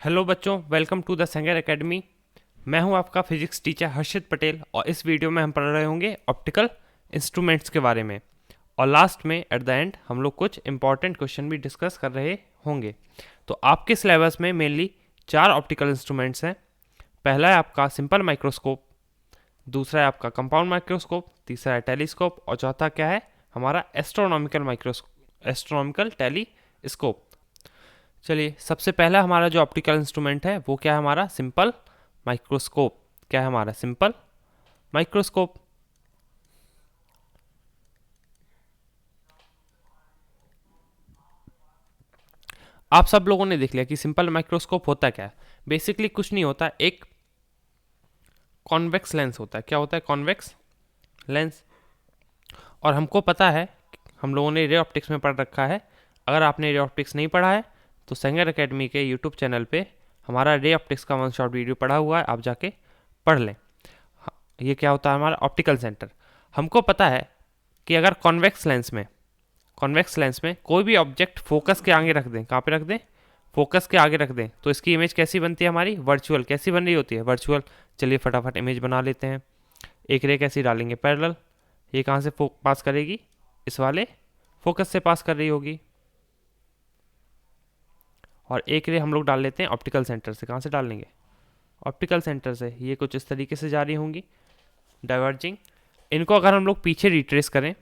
Hello बच्चों, welcome to the Sengar Academy. मैं हूं आपका फिजिक्स टीचर हर्षित पटेल और इस वीडियो में हम पढ़ रहे होंगे ऑप्टिकल इंस्ट्रूमेंट्स के बारे में। और लास्ट में एट द एंड हम लोग कुछ इंपॉर्टेंट क्वेश्चन भी डिस्कस कर रहे होंगे। तो आपके सिलेबस में मेनली 4 ऑप्टिकल इंस्ट्रूमेंट्स हैं। पहला है आपका सिंपल माइक्रोस्कोप, दूसरा है आपका कंपाउंड माइक्रोस्कोप, तीसरा है टेलीस्कोप और चौथा क्या है हमारा एस्ट्रोनॉमिकल टेलीस्कोप। चलिए, सबसे पहला हमारा जो ऑप्टिकल इंस्ट्रूमेंट है वो क्या है हमारा सिंपल माइक्रोस्कोप। क्या है हमारा सिंपल माइक्रोस्कोप। आप सब लोगों ने देख लिया कि सिंपल माइक्रोस्कोप होता क्या है। बेसिकली कुछ नहीं होता, एक कॉन्वेक्स लेंस होता है। क्या होता है? Convex lens. और हमको पता है, हम लोगों ने रे ऑप्टिक्स में पढ़ रखा है। अगर आपने रे ऑप्टिक्स नहीं पढ़ा है तो सेंगर एकेडमी के यूट्यूब चैनल पे हमारा रे ऑप्टिक्स का वन शॉट वीडियो पढ़ा हुआ है, आप जाके पढ़ लें। ये क्या होता है हमारा ऑप्टिकल सेंटर। हमको पता है कि अगर कॉन्वेक्स लेंस में कोई भी ऑब्जेक्ट फोकस के आगे रख दें, कहाँ पे रख दें? फोकस के आगे रख दें, तो इसकी इमेज कैसी बनती है हमारी? वर्चुअल। कैसी बन रही होती है? वर्चुअल। चलिए फटाफट इमेज बना लेते हैं। एक रे कैसी डालेंगे? पैरेलल। ये कहाँ से पास करेगी? इस वाले फोकस से पास कर रही होगी। और एक रे हम लोग डाल लेते हैं ऑप्टिकल सेंटर से। कहाँ से डाल लेंगे? ऑप्टिकल सेंटर से। ये कुछ इस तरीके से जा रही होंगी डाइवर्जिंग। इनको अगर हम लोग पीछे रिट्रेस करें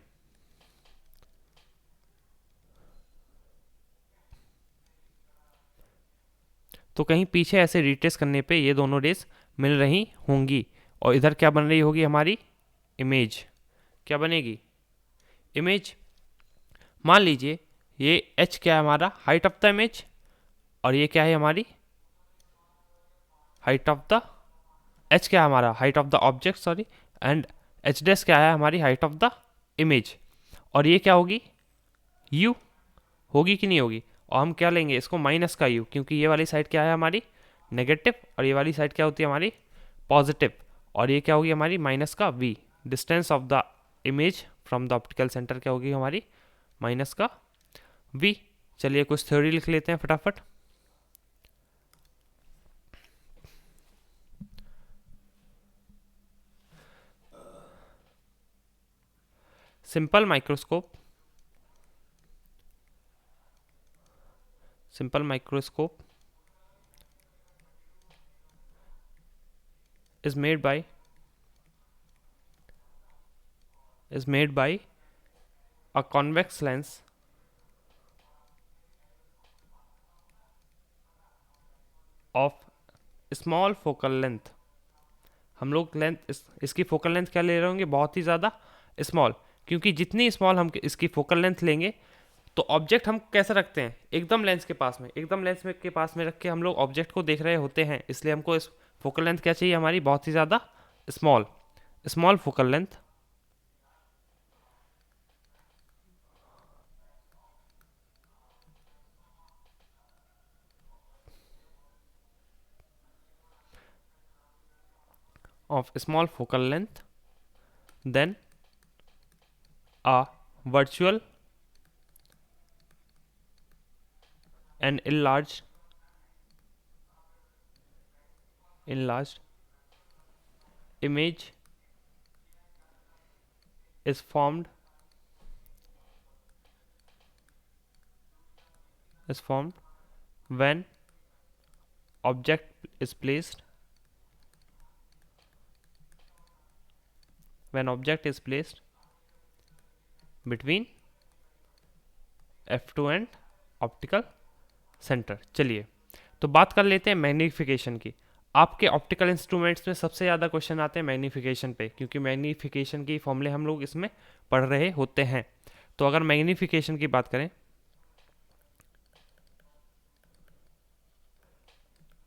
तो कहीं पीछे ऐसे रिट्रेस करने पे ये दोनों रेस मिल रही होंगी और इधर क्या बन रही होगी हमारी? इमेज। क्या बनेगी? इमेज। मान लीजिए ये एच क्या है हमारा? Height of the image. और ये क्या है हमारी? हाइट ऑफ द एच क्या है हमारा? Height of the object, sorry. And H dash क्या है हमारी? Height of the image. और ये क्या होगी? यू। होगी कि नहीं होगी? और हम क्या लेंगे इसको? माइनस का यू, क्योंकि ये वाली साइड क्या है हमारी? नेगेटिव। और ये वाली साइड क्या होती है हमारी? पॉजिटिव। और ये क्या होगी हमारी? माइनस का v. Distance of the image from the optical centre क्या होगी हमारी? माइनस का वी। चलिए कुछ थ्योरी लिख लेते हैं फटाफट। Simple microscope is made by a convex lens of small focal length। हम लोग इसकी फोकल लेंथ क्या ले रहे होंगे? बहुत ही ज़्यादा स्मॉल। क्योंकि जितनी स्मॉल हम इसकी फोकल लेंथ लेंगे तो ऑब्जेक्ट हम कैसे रखते हैं? एकदम लेंस के पास में। एकदम लेंस में के पास में रख के हम लोग ऑब्जेक्ट को देख रहे होते हैं, इसलिए हमको इस फोकल लेंथ क्या चाहिए हमारी? बहुत ही ज़्यादा small. Small focal length of small focal length, then a virtual and enlarged image is formed when object is placed between F2 and optical centre. चलिए तो बात कर लेते हैं मैग्नीफिकेशन की। आपके ऑप्टिकल इंस्ट्रूमेंट्स में सबसे ज़्यादा क्वेश्चन आते हैं मैग्नीफिकेशन पे, क्योंकि मैग्नीफिकेशन की फॉर्मूले हम लोग इसमें पढ़ रहे होते हैं। तो अगर मैग्नीफिकेशन की बात करें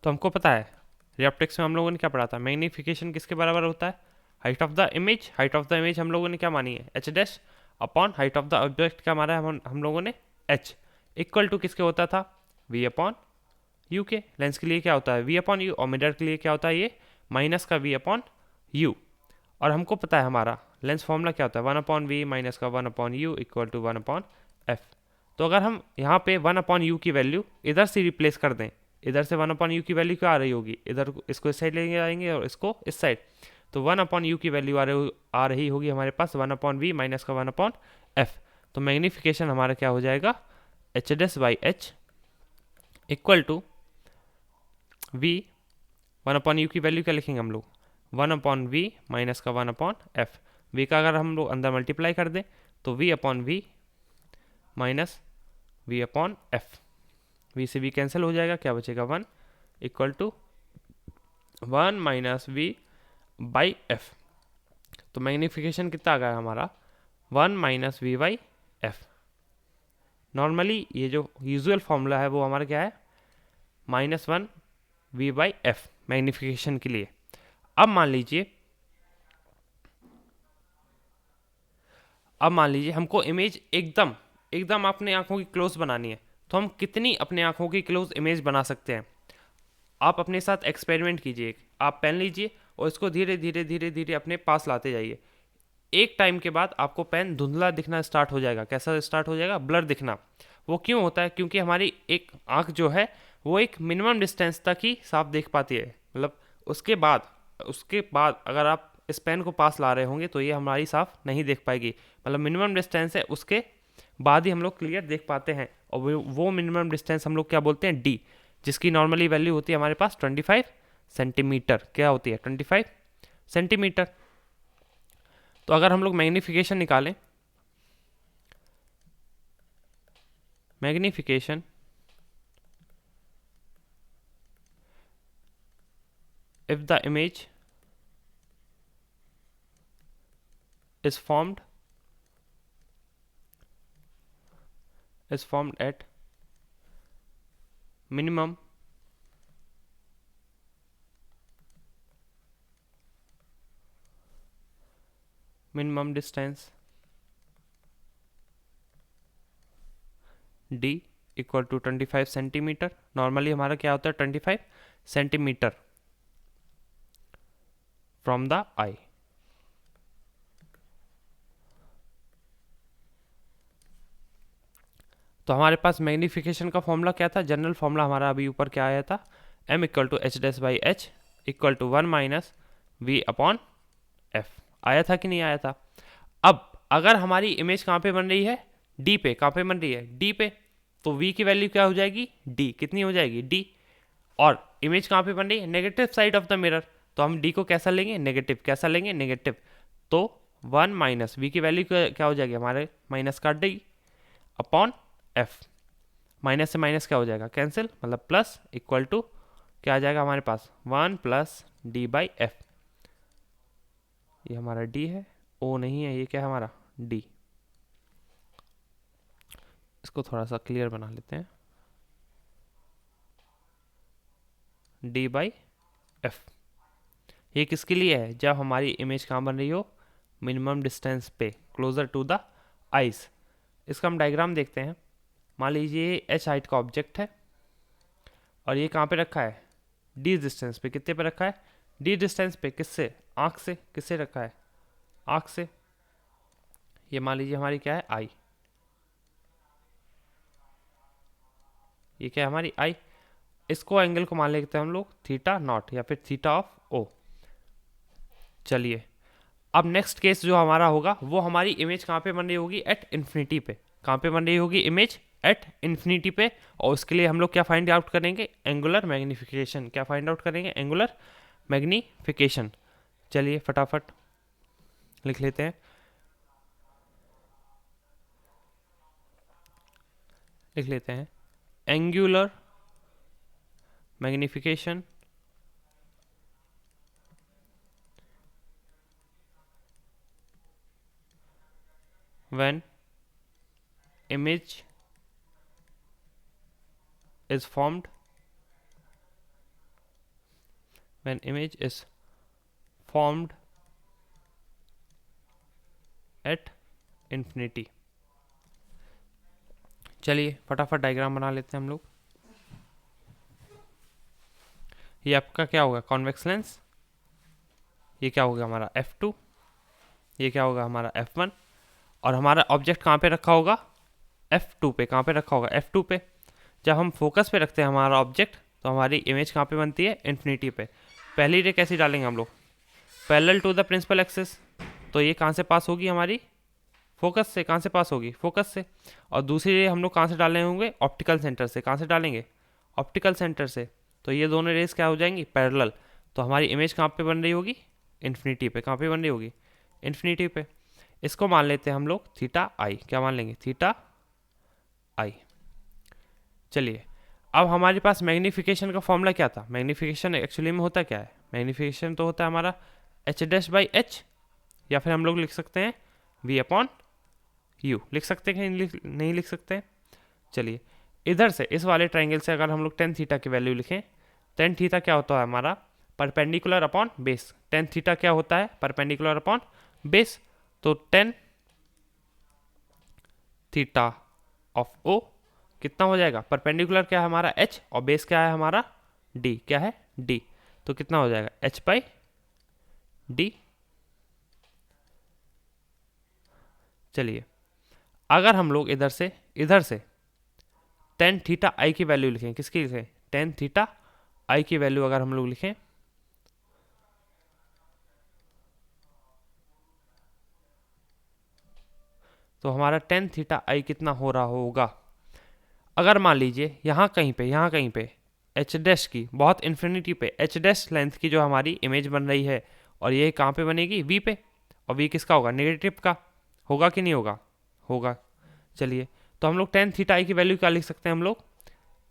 तो हमको पता है रे ऑप्टिक्स में हम लोगों ने क्या पढ़ा था? मैग्नीफिकेशन किसके बराबर होता है? Height of the image. Height of the image हम लोगों ने क्या मानी है? H dash upon height of the object क्या मारा है हम लोगों ने? एच। इक्वल टू किसके होता था? वी अपॉन यू के। लेंस के लिए क्या होता है? V upon u. और मिरर के लिए क्या होता है? ये माइनस का वी अपॉन यू। और हमको पता है हमारा लेंस फॉर्मूला क्या होता है? 1/v माइनस का 1/u इक्वल टू 1/f। तो अगर हम यहाँ पे 1/u की वैल्यू इधर से रिप्लेस कर दें, इधर से 1/u की वैल्यू क्या आ रही होगी, इधर इसको इस साइड लेंगे आएंगे और इसको इस साइड, तो 1/u की वैल्यू आ रही होगी हमारे पास 1/v माइनस का 1/f। तो मैग्नीफिकेशन हमारा क्या हो जाएगा, h dash by h equal to v, 1/u की वैल्यू क्या लिखेंगे हम लोग, 1/v माइनस का 1/f। v का अगर हम लोग अंदर मल्टीप्लाई कर दें तो v/v माइनस v/f, v से v कैंसिल हो जाएगा, क्या बचेगा 1 equal to 1 minus v by f. तो मैग्नीफिकेशन कितना आ गया हमारा 1 minus v by f. Normally ये जो यूजुअल फॉर्मूला है वो हमारा क्या है, -1 v बाई एफ मैग्नीफिकेशन के लिए। अब मान लीजिए हमको इमेज एकदम अपने आंखों की क्लोज बनानी है, तो हम कितनी अपने आंखों की क्लोज इमेज बना सकते हैं। आप अपने साथ एक्सपेरिमेंट कीजिए, आप पेन लीजिए और इसको धीरे धीरे धीरे धीरे अपने पास लाते जाइए। एक टाइम के बाद आपको पेन धुंधला दिखना स्टार्ट हो जाएगा। कैसा स्टार्ट हो जाएगा, ब्लर दिखना। वो क्यों होता है, क्योंकि हमारी एक आंख जो है वो एक मिनिमम डिस्टेंस तक ही साफ देख पाती है। मतलब उसके बाद अगर आप इस पेन को पास ला रहे होंगे तो ये हमारी साफ नहीं देख पाएगी। मतलब मिनिमम डिस्टेंस है, उसके बाद ही हम लोग क्लियर देख पाते हैं। और वो मिनिमम डिस्टेंस हम लोग क्या बोलते हैं, डी, जिसकी नॉर्मली वैल्यू होती है हमारे पास 25 सेंटीमीटर। क्या होती है, 25 सेंटीमीटर। तो अगर हम लोग मैग्नीफिकेशन निकालें, magnification if the image is formed at minimum distance d equal to 25 centimetre. Normally हमारा क्या होता है 25 सेंटीमीटर फ्रॉम द आई। तो हमारे पास मैग्नीफिकेशन का फॉर्मूला क्या था, जनरल फॉर्मूला हमारा अभी ऊपर क्या आया था, m equal to h dash by h equal to 1 minus v upon f। आया था कि नहीं आया था। अब अगर हमारी इमेज कहाँ पे बन रही है, d पे। कहाँ पे बन रही है, d पे। तो v की वैल्यू क्या हो जाएगी, d कितनी हो जाएगी, d। और इमेज कहाँ पे बन रही है, negative side of the mirror. तो हम d को कैसा लेंगे, नेगेटिव। कैसा लेंगे, नेगेटिव। तो 1 माइनस v की वैल्यू क्या हो जाएगी हमारे, माइनस काट देगी अपॉन f। माइनस से माइनस क्या हो जाएगा, कैंसिल, मतलब प्लस इक्वल टू क्या आ जाएगा हमारे पास 1 प्लस डी बाई एफ। ये हमारा d है, o नहीं है, ये क्या है हमारा d। इसको थोड़ा सा क्लियर बना लेते हैं, d बाई एफ। ये किसके लिए है, जब हमारी इमेज कहाँ बन रही हो, मिनिमम डिस्टेंस पे, क्लोजर टू द आइज। इसका हम डायग्राम देखते हैं। मान लीजिए h हाइट का ऑब्जेक्ट है और ये कहाँ पे रखा है, d डिस्टेंस पे। कितने पे रखा है, d डिस्टेंस पे। किससे, आँख से। किससे रखा है, आँख से। ये मान लीजिए हमारी क्या है, आई। ये क्या है हमारी आई। इसको एंगल को मान लेते हैं हम लोग थीटा नॉट या फिर थीटा ऑफ ओ। चलिए अब नेक्स्ट केस जो हमारा होगा, वो हमारी इमेज कहाँ पे बन रही होगी, एट इन्फिनिटी पे। कहाँ पे बन रही होगी इमेज, एट इन्फिनिटी पे। और उसके लिए हम लोग क्या फाइंड आउट करेंगे, एंगुलर मैग्नीफिकेशन। क्या फाइंड आउट करेंगे, एंगुलर मैग्नीफिकेशन। चलिए फटाफट लिख लेते हैं, angular magnification when image is formed at infinity। चलिए फटाफट डायग्राम बना लेते हैं हम लोग। ये आपका क्या होगा, कॉन्वेक्स लेंस। ये क्या होगा हमारा f2। ये क्या होगा हमारा f1। और हमारा ऑब्जेक्ट कहाँ पे रखा होगा, f2 पे। कहाँ पे रखा होगा, f2 पे। जब हम फोकस पे रखते हैं हमारा ऑब्जेक्ट, तो हमारी इमेज कहाँ पे बनती है, इन्फिनिटी पे। पहली रे कैसी डालेंगे हम लोग, parallel to the principal axis, तो ये कहाँ से पास होगी हमारी, फोकस से। कहाँ से पास होगी, फोकस से। और दूसरी रे हम लोग कहाँ से डालने होंगे, ऑप्टिकल सेंटर से। कहाँ से डालेंगे, ऑप्टिकल सेंटर से। तो ये दोनों रेस क्या हो जाएंगी, पैरेलल। तो हमारी इमेज कहाँ पे बन रही होगी, इन्फिनिटी पे। कहाँ पे बन रही होगी, इन्फिनिटी पे। इसको मान लेते हैं हम लोग थीटा आई। क्या मान लेंगे, थीटा आई। चलिए, अब हमारे पास मैग्नीफिकेशन का फॉर्मूला क्या था। मैग्नीफिकेशन एक्चुअली में होता क्या है, मैग्नीफिकेशन तो होता है हमारा एच डैश बाई एच, या फिर हम लोग लिख सकते हैं वी अपॉन यू। लिख सकते हैं कि नहीं लिख सकते हैं। चलिए, इधर से इस वाले ट्राइंगल से अगर हम लोग टेन थीटा की वैल्यू लिखें, टेन थीटा क्या होता है हमारा, perpendicular upon base. Tan theta क्या होता है, परपेंडिकुलर अपॉन बेस। तो टेन थीटा ऑफ ओ कितना हो जाएगा, परपेंडिकुलर क्या है हमारा h, और बेस क्या है हमारा d। क्या है, d। तो कितना हो जाएगा, h बाई डी। चलिए, अगर हम लोग इधर से टेन थीटा आई की वैल्यू लिखें, किसकी लिखें, टेन थीटा आई की वैल्यू अगर हम लोग लिखें, तो हमारा टेन थीटा आई कितना हो रहा होगा। अगर मान लीजिए यहाँ कहीं पे एच डैश की बहुत इन्फिनिटी पे एच डैश लेंथ की जो हमारी इमेज बन रही है, और ये कहाँ पे बनेगी, वी पे। और वी किसका होगा, नेगेटिव का होगा कि नहीं होगा, होगा। चलिए, तो हम लोग टेन थीटा आई की वैल्यू क्या लिख सकते हैं हम लोग,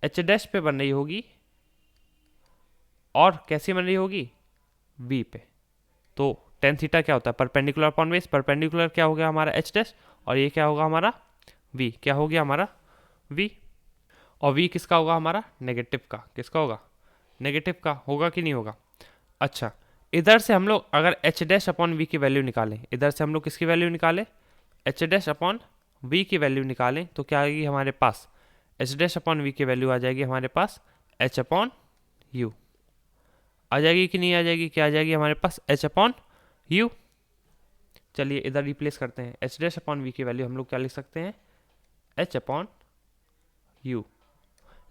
एच डैश पे बन रही होगी, और कैसी बन रही होगी, वी पे। तो टेन थीटा क्या होता है, परपेंडिकुलर अपॉन बेस। परपेंडिकुलर क्या हो गया हमारा एच डैश, और ये क्या होगा हमारा वी। क्या हो गया हमारा वी, और वी किसका होगा हमारा, नेगेटिव का। किसका होगा, नेगेटिव का। होगा कि नहीं होगा। अच्छा, इधर से हम लोग अगर एच डैश अपॉन वी की वैल्यू निकालें, इधर से हम लोग किसकी वैल्यू निकालें, एच डैश अपॉन वी की वैल्यू निकालें, तो क्या आएगी हमारे पास, एच डैश अपॉन वी की वैल्यू आ जाएगी हमारे पास एच अपॉन यू। आ जाएगी कि नहीं आ जाएगी, क्या आ जाएगी हमारे पास, एच अपॉन यू। चलिए, इधर रिप्लेस करते हैं, एच डैश अपॉन वी की वैल्यू हम लोग क्या लिख सकते हैं, एच अपॉन यू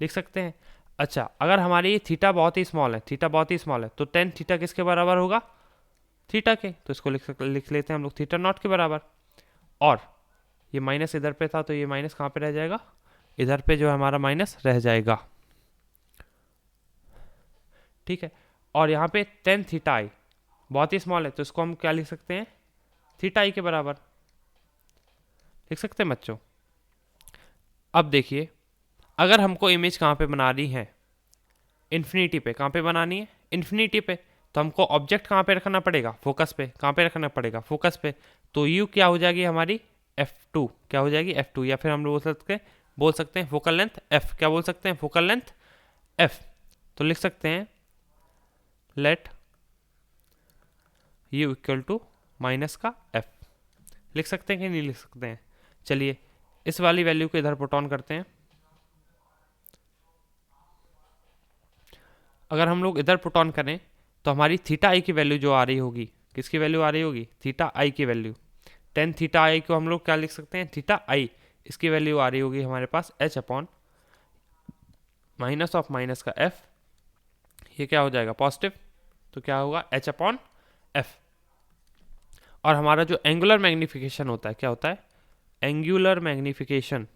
लिख सकते हैं। अच्छा, अगर हमारी थीटा बहुत ही स्मॉल है, थीटा बहुत ही स्मॉल है, तो टेन थीटा किसके बराबर होगा, थीटा के। तो इसको लिख लेते हैं हम लोग थीटा नॉट के बराबर। और ये माइनस इधर पे था, तो ये माइनस कहाँ पे रह जाएगा, इधर पे जो है हमारा माइनस रह जाएगा। ठीक है, और यहाँ पे टेन थीटा आई बहुत ही स्मॉल है, तो इसको हम क्या लिख सकते हैं, थीटा आई के बराबर लिख सकते हैं बच्चों। अब देखिए, अगर हमको इमेज कहाँ पे बनानी है, इन्फिनिटी पे। कहाँ पे बनानी है, इन्फिनिटी पे। तो हमको ऑब्जेक्ट कहाँ पे रखना पड़ेगा, फोकस पे। कहाँ पे रखना पड़ेगा, फोकस पे। तो यू क्या हो जाएगी हमारी, f2। क्या हो जाएगी, f2। या फिर हम लोग बोल सकते हैं फोकल लेंथ f। क्या बोल सकते हैं, फोकल लेंथ f। तो लिख सकते हैं let u equal to minus का f। लिख सकते हैं कि नहीं लिख सकते हैं। चलिए, इस वाली वैल्यू को इधर पुट ऑन करते हैं। अगर हम लोग इधर पुट ऑन करें, तो हमारी थीटा आई की वैल्यू जो आ रही होगी, किसकी वैल्यू आ रही होगी, थीटा आई की वैल्यू। टेन थीटा आई को हम लोग क्या लिख सकते हैं, थीटा आई। इसकी वैल्यू आ रही होगी हमारे पास H upon minus of minus का एफ। ये क्या हो जाएगा, पॉजिटिव। तो क्या होगा, एच अपॉन एफ। और हमारा जो एंगुलर मैग्निफिकेशन होता है, क्या होता है, angular magnification.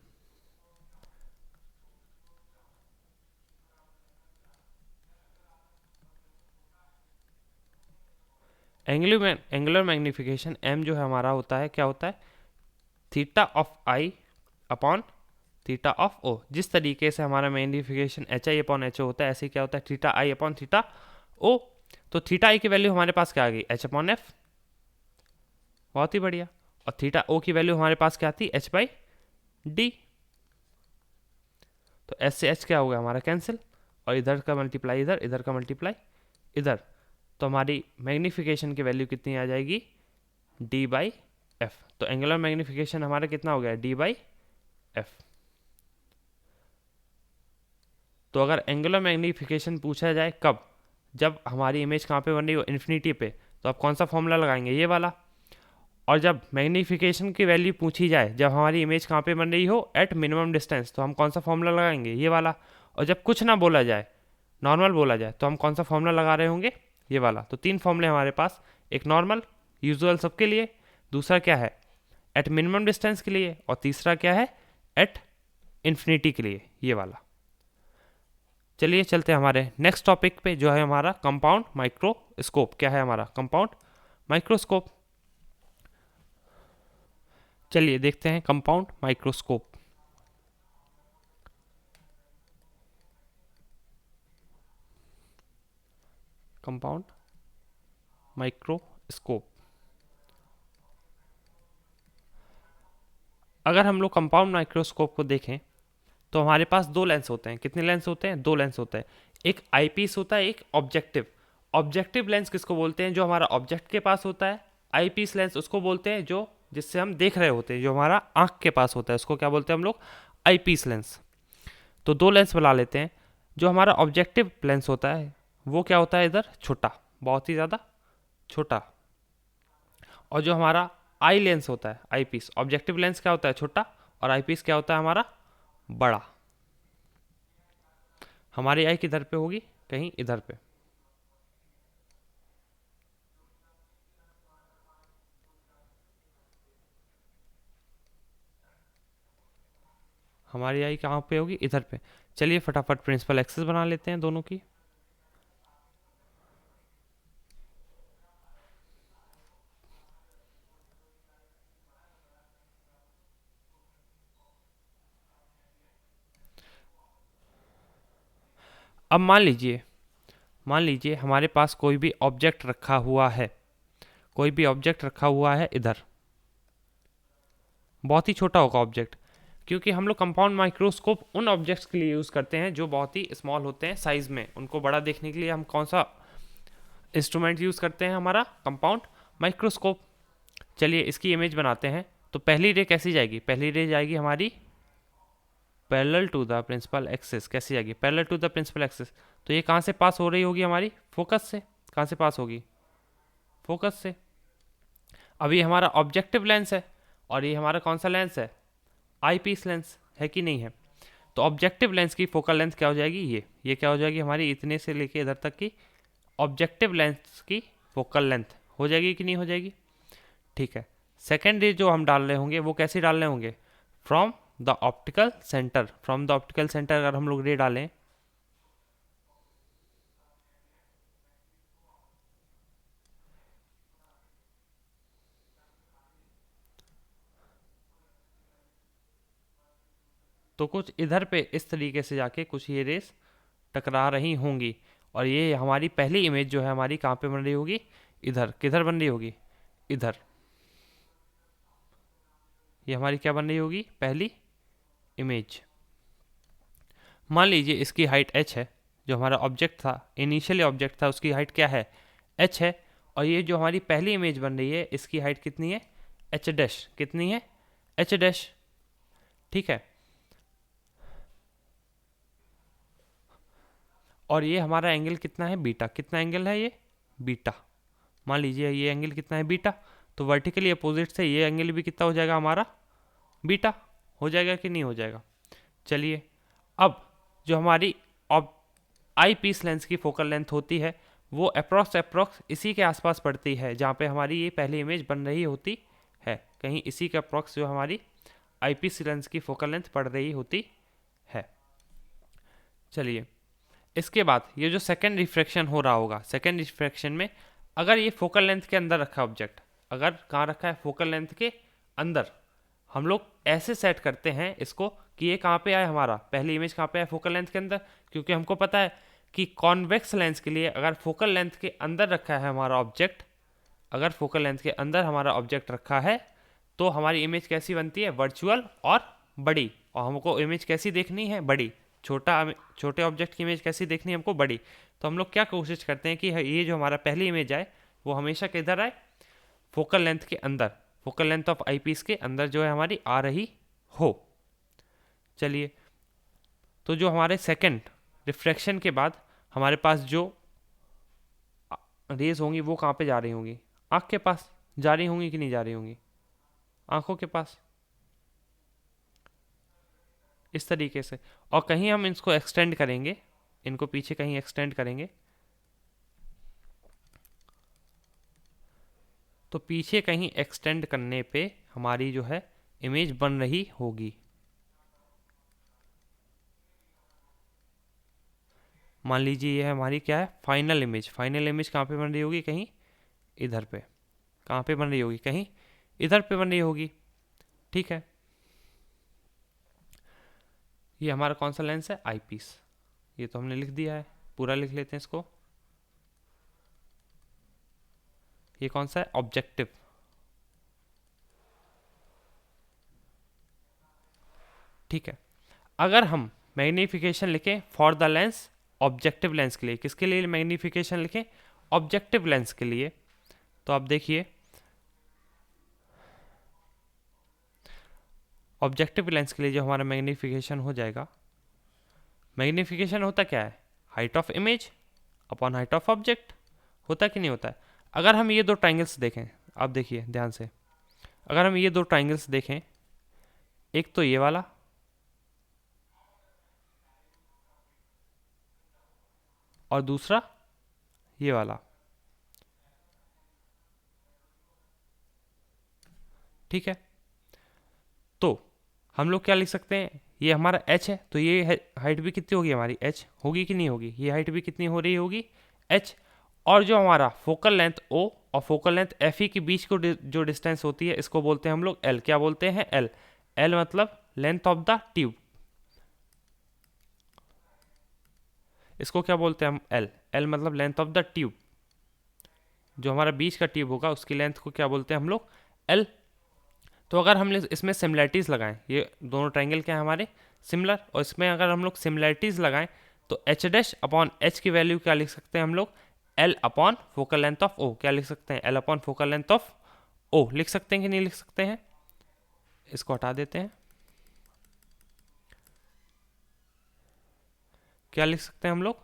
Angular magnification M जो है हमारा होता है, क्या होता है, theta of I upon theta of O. जिस तरीके से हमारा magnification H I upon H O होता है, ऐसे क्या होता है, theta I upon theta O. तो थीटा आई की वैल्यू हमारे पास क्या आ गई, एच अपॉन एफ। बहुत ही बढ़िया। और थीटा ओ की वैल्यू हमारे पास क्या थी, एच बाई डी। तो एच से एच क्या हो गया हमारा, कैंसिल। और इधर का मल्टीप्लाई इधर, इधर का मल्टीप्लाई इधर। तो हमारी मैग्नीफिकेशन की वैल्यू कितनी आ जाएगी, डी बाई एफ। तो एंगुलर मैग्नीफिकेशन हमारा कितना हो गया, डी बाई एफ। तो अगर एंगुलर मैग्नीफिकेशन पूछा जाए कब, जब हमारी इमेज कहाँ पे बन रही हो, इन्फिनिटी पे, तो आप कौन सा फॉर्मूला लगाएंगे, ये वाला। और जब मैग्नीफिकेशन की वैल्यू पूछी जाए, जब हमारी इमेज कहाँ पे बन रही हो, एट मिनिमम डिस्टेंस, तो हम कौन सा फॉर्मूला लगाएंगे, ये वाला। और जब कुछ ना बोला जाए, नॉर्मल बोला जाए तो हम कौन सा फॉर्मूला लगा रहे होंगे, ये वाला। तो 3 फॉर्मूले हमारे पास, एक नॉर्मल यूजुअल सबके लिए, दूसरा क्या है एट मिनिमम डिस्टेंस के लिए, और तीसरा क्या है एट इन्फिनिटी के लिए, ये वाला। चलिए चलते हैं हमारे नेक्स्ट टॉपिक पे, जो है हमारा कंपाउंड माइक्रोस्कोप। क्या है हमारा कंपाउंड माइक्रोस्कोप? चलिए देखते हैं कंपाउंड माइक्रोस्कोप। कंपाउंड माइक्रोस्कोप, अगर हम लोग कंपाउंड माइक्रोस्कोप को देखें तो हमारे पास 2 लेंस होते हैं। कितने लेंस होते हैं? 2 लेंस होते हैं। एक आईपीस होता है, एक ऑब्जेक्टिव। ऑब्जेक्टिव लेंस किसको बोलते हैं? जो हमारा ऑब्जेक्ट के पास होता है। आईपीस लेंस उसको बोलते हैं जो जिससे हम देख रहे होते हैं, जो हमारा आंख के पास होता है, उसको क्या बोलते हैं हम लोग? Eyepiece lens. तो 2 लेंस बना लेते हैं। जो हमारा ऑब्जेक्टिव लेंस होता है वो क्या होता है इधर? छोटा, बहुत ही ज़्यादा छोटा। और जो हमारा आई लेंस होता है, आई पीस, ऑब्जेक्टिव लेंस क्या होता है? छोटा, और आई पीस क्या होता है हमारा? बड़ा। हमारी आई किधर पे होगी? कहीं इधर पे। हमारी आई कहाँ पे होगी? इधर पे। चलिए फटाफट प्रिंसिपल एक्सेस बना लेते हैं दोनों की। अब मान लीजिए हमारे पास कोई भी ऑब्जेक्ट रखा हुआ है, कोई भी ऑब्जेक्ट रखा हुआ है इधर। बहुत ही छोटा होगा ऑब्जेक्ट, क्योंकि हम लोग कंपाउंड माइक्रोस्कोप उन ऑब्जेक्ट्स के लिए यूज़ करते हैं जो बहुत ही स्मॉल होते हैं साइज में। उनको बड़ा देखने के लिए हम कौन सा इंस्ट्रूमेंट यूज़ करते हैं? हमारा कंपाउंड माइक्रोस्कोप। चलिए इसकी इमेज बनाते हैं। तो पहली रे कैसी जाएगी? पहली रे जाएगी हमारी parallel to the principal axis. कैसी जाएगी? Parallel to the principal axis. तो ये कहाँ से पास हो रही होगी? हमारी फोकस से। कहाँ से पास होगी? फोकस से। अब ये हमारा ऑब्जेक्टिव लेंस है, और ये हमारा कौन सा लेंस है? आई पीस लेंस है कि नहीं है? तो ऑब्जेक्टिव लेंस की फोकल लेंथ क्या हो जाएगी? ये क्या हो जाएगी हमारी? इतने से लेके इधर तक की ऑब्जेक्टिव लेंस की फोकल लेंथ हो जाएगी कि नहीं हो जाएगी? ठीक है। सेकेंड रे जो हम डाल रहे होंगे वो कैसे डाल रहे होंगे? From the optical centre. From the optical centre अगर हम लोग रे डालें, तो कुछ इधर पे इस तरीके से जाके कुछ ये रेस टकरा रही होंगी। और ये हमारी पहली इमेज जो है हमारी कहाँ पे बन रही होगी? इधर। किधर बन रही होगी? इधर। ये हमारी क्या बन रही होगी? पहली इमेज। मान लीजिए इसकी हाइट h है। जो हमारा ऑब्जेक्ट था, इनिशियली ऑब्जेक्ट था, उसकी हाइट क्या है? h है। और ये जो हमारी पहली इमेज बन रही है इसकी हाइट कितनी है? h dash. कितनी है? h dash. ठीक है। और ये हमारा एंगल कितना है? बीटा। कितना एंगल है ये? बीटा। मान लीजिए ये एंगल कितना है? बीटा। तो वर्टिकली अपोजिट से ये एंगल भी कितना हो जाएगा हमारा? बीटा। हो जाएगा कि नहीं हो जाएगा? चलिए अब जो हमारी आई पीस लेंस की फोकल लेंथ होती है वो अप्रॉक्स इसी के आसपास पड़ती है जहाँ पे हमारी ये पहली इमेज बन रही होती है। कहीं इसी के अप्रॉक्स जो हमारी आई पीस लेंस की फोकल लेंथ पड़ रही होती है। चलिए इसके बाद ये जो सेकेंड रिफ्रैक्शन हो रहा होगा, सेकेंड रिफ्रैक्शन में अगर ये फोकल लेंथ के अंदर रखा है ऑब्जेक्ट, अगर कहाँ रखा है? फोकल लेंथ के अंदर, हम लोग ऐसे सेट करते हैं इसको कि ये कहाँ पे आए हमारा? पहली इमेज कहाँ पे आए? फोकल लेंथ के अंदर। क्योंकि हमको पता है कि कॉन्वेक्स लेंस के लिए अगर फोकल लेंथ के अंदर रखा है हमारा ऑब्जेक्ट, अगर फोकल लेंथ के अंदर हमारा ऑब्जेक्ट रखा है तो हमारी इमेज कैसी बनती है? वर्चुअल और बड़ी। और हमको इमेज कैसी देखनी है? बड़ी। छोटे ऑब्जेक्ट की इमेज कैसी देखनी है हमको? बड़ी। तो हम लोग क्या कोशिश करते हैं कि ये जो हमारा पहली इमेज आए वो हमेशा किधर आए? फोकल लेंथ के अंदर। Focal length of eyepiece के अंदर जो है हमारी आ रही हो। चलिए तो जो हमारे सेकंड रिफ्रैक्शन के बाद हमारे पास जो रेज होंगी वो कहाँ पे जा रही होंगी? आँख के पास जा रही होंगी कि नहीं जा रही होंगी? आँखों के पास, इस तरीके से। और कहीं हम इसको एक्सटेंड करेंगे, इनको पीछे कहीं एक्सटेंड करेंगे तो पीछे कहीं एक्सटेंड करने पे हमारी जो है इमेज बन रही होगी। मान लीजिए ये हमारी क्या है, फाइनल इमेज। फाइनल इमेज कहाँ पे बन रही होगी, कहीं इधर पे। कहाँ पे बन रही होगी, कहीं इधर पे बन रही होगी। ठीक है, ये हमारा कौन सा लेंस है, आई पीस। ये तो हमने लिख दिया है, पूरा लिख लेते हैं इसको। ये कौन सा है, ऑब्जेक्टिव। ठीक है, अगर हम मैग्नीफिकेशन लिखें for the lens, objective lens के लिए, किसके लिए मैग्नीफिकेशन लिखें, ऑब्जेक्टिव लेंस के लिए, तो आप देखिए ऑब्जेक्टिव लेंस के लिए जो हमारा मैग्नीफिकेशन हो जाएगा, मैग्नीफिकेशन होता क्या है, height of image upon height of object, होता कि नहीं होता है। अगर हम ये दो ट्राइंगल्स देखें, आप देखिए ध्यान से, अगर हम ये दो ट्राइंगल्स देखें, एक तो ये वाला और दूसरा ये वाला। ठीक है, तो हम लोग क्या लिख सकते हैं, ये हमारा h है, तो ये हाइट भी कितनी होगी हमारी, h होगी कि नहीं होगी, ये हाइट भी कितनी हो रही होगी, h। और जो हमारा फोकल लेंथ o और फोकल लेंथ fe के बीच को जो डिस्टेंस होती है, इसको बोलते हैं हम लोग l। क्या बोलते हैं, l। l मतलब लेंथ ऑफ द ट्यूब, इसको क्या बोलते हैं हम, l। l मतलब लेंथ ऑफ द ट्यूब, जो हमारा बीच का ट्यूब होगा उसकी लेंथ को क्या बोलते हैं हम लोग, l। तो अगर हम इसमें सिमिलैरिटीज़ लगाएं, ये दोनों ट्रायंगल क्या है हमारे सिमिलर, और इसमें अगर हम लोग सिमिलैरिटीज़ लगाएं तो एच डैश अपॉन एच की वैल्यू क्या लिख सकते हैं हम लोग, L upon focal length of O. क्या लिख सकते हैं, L upon focal length of O. लिख सकते हैं कि नहीं लिख सकते हैं, इसको हटा देते हैं। क्या लिख सकते हैं हम लोग,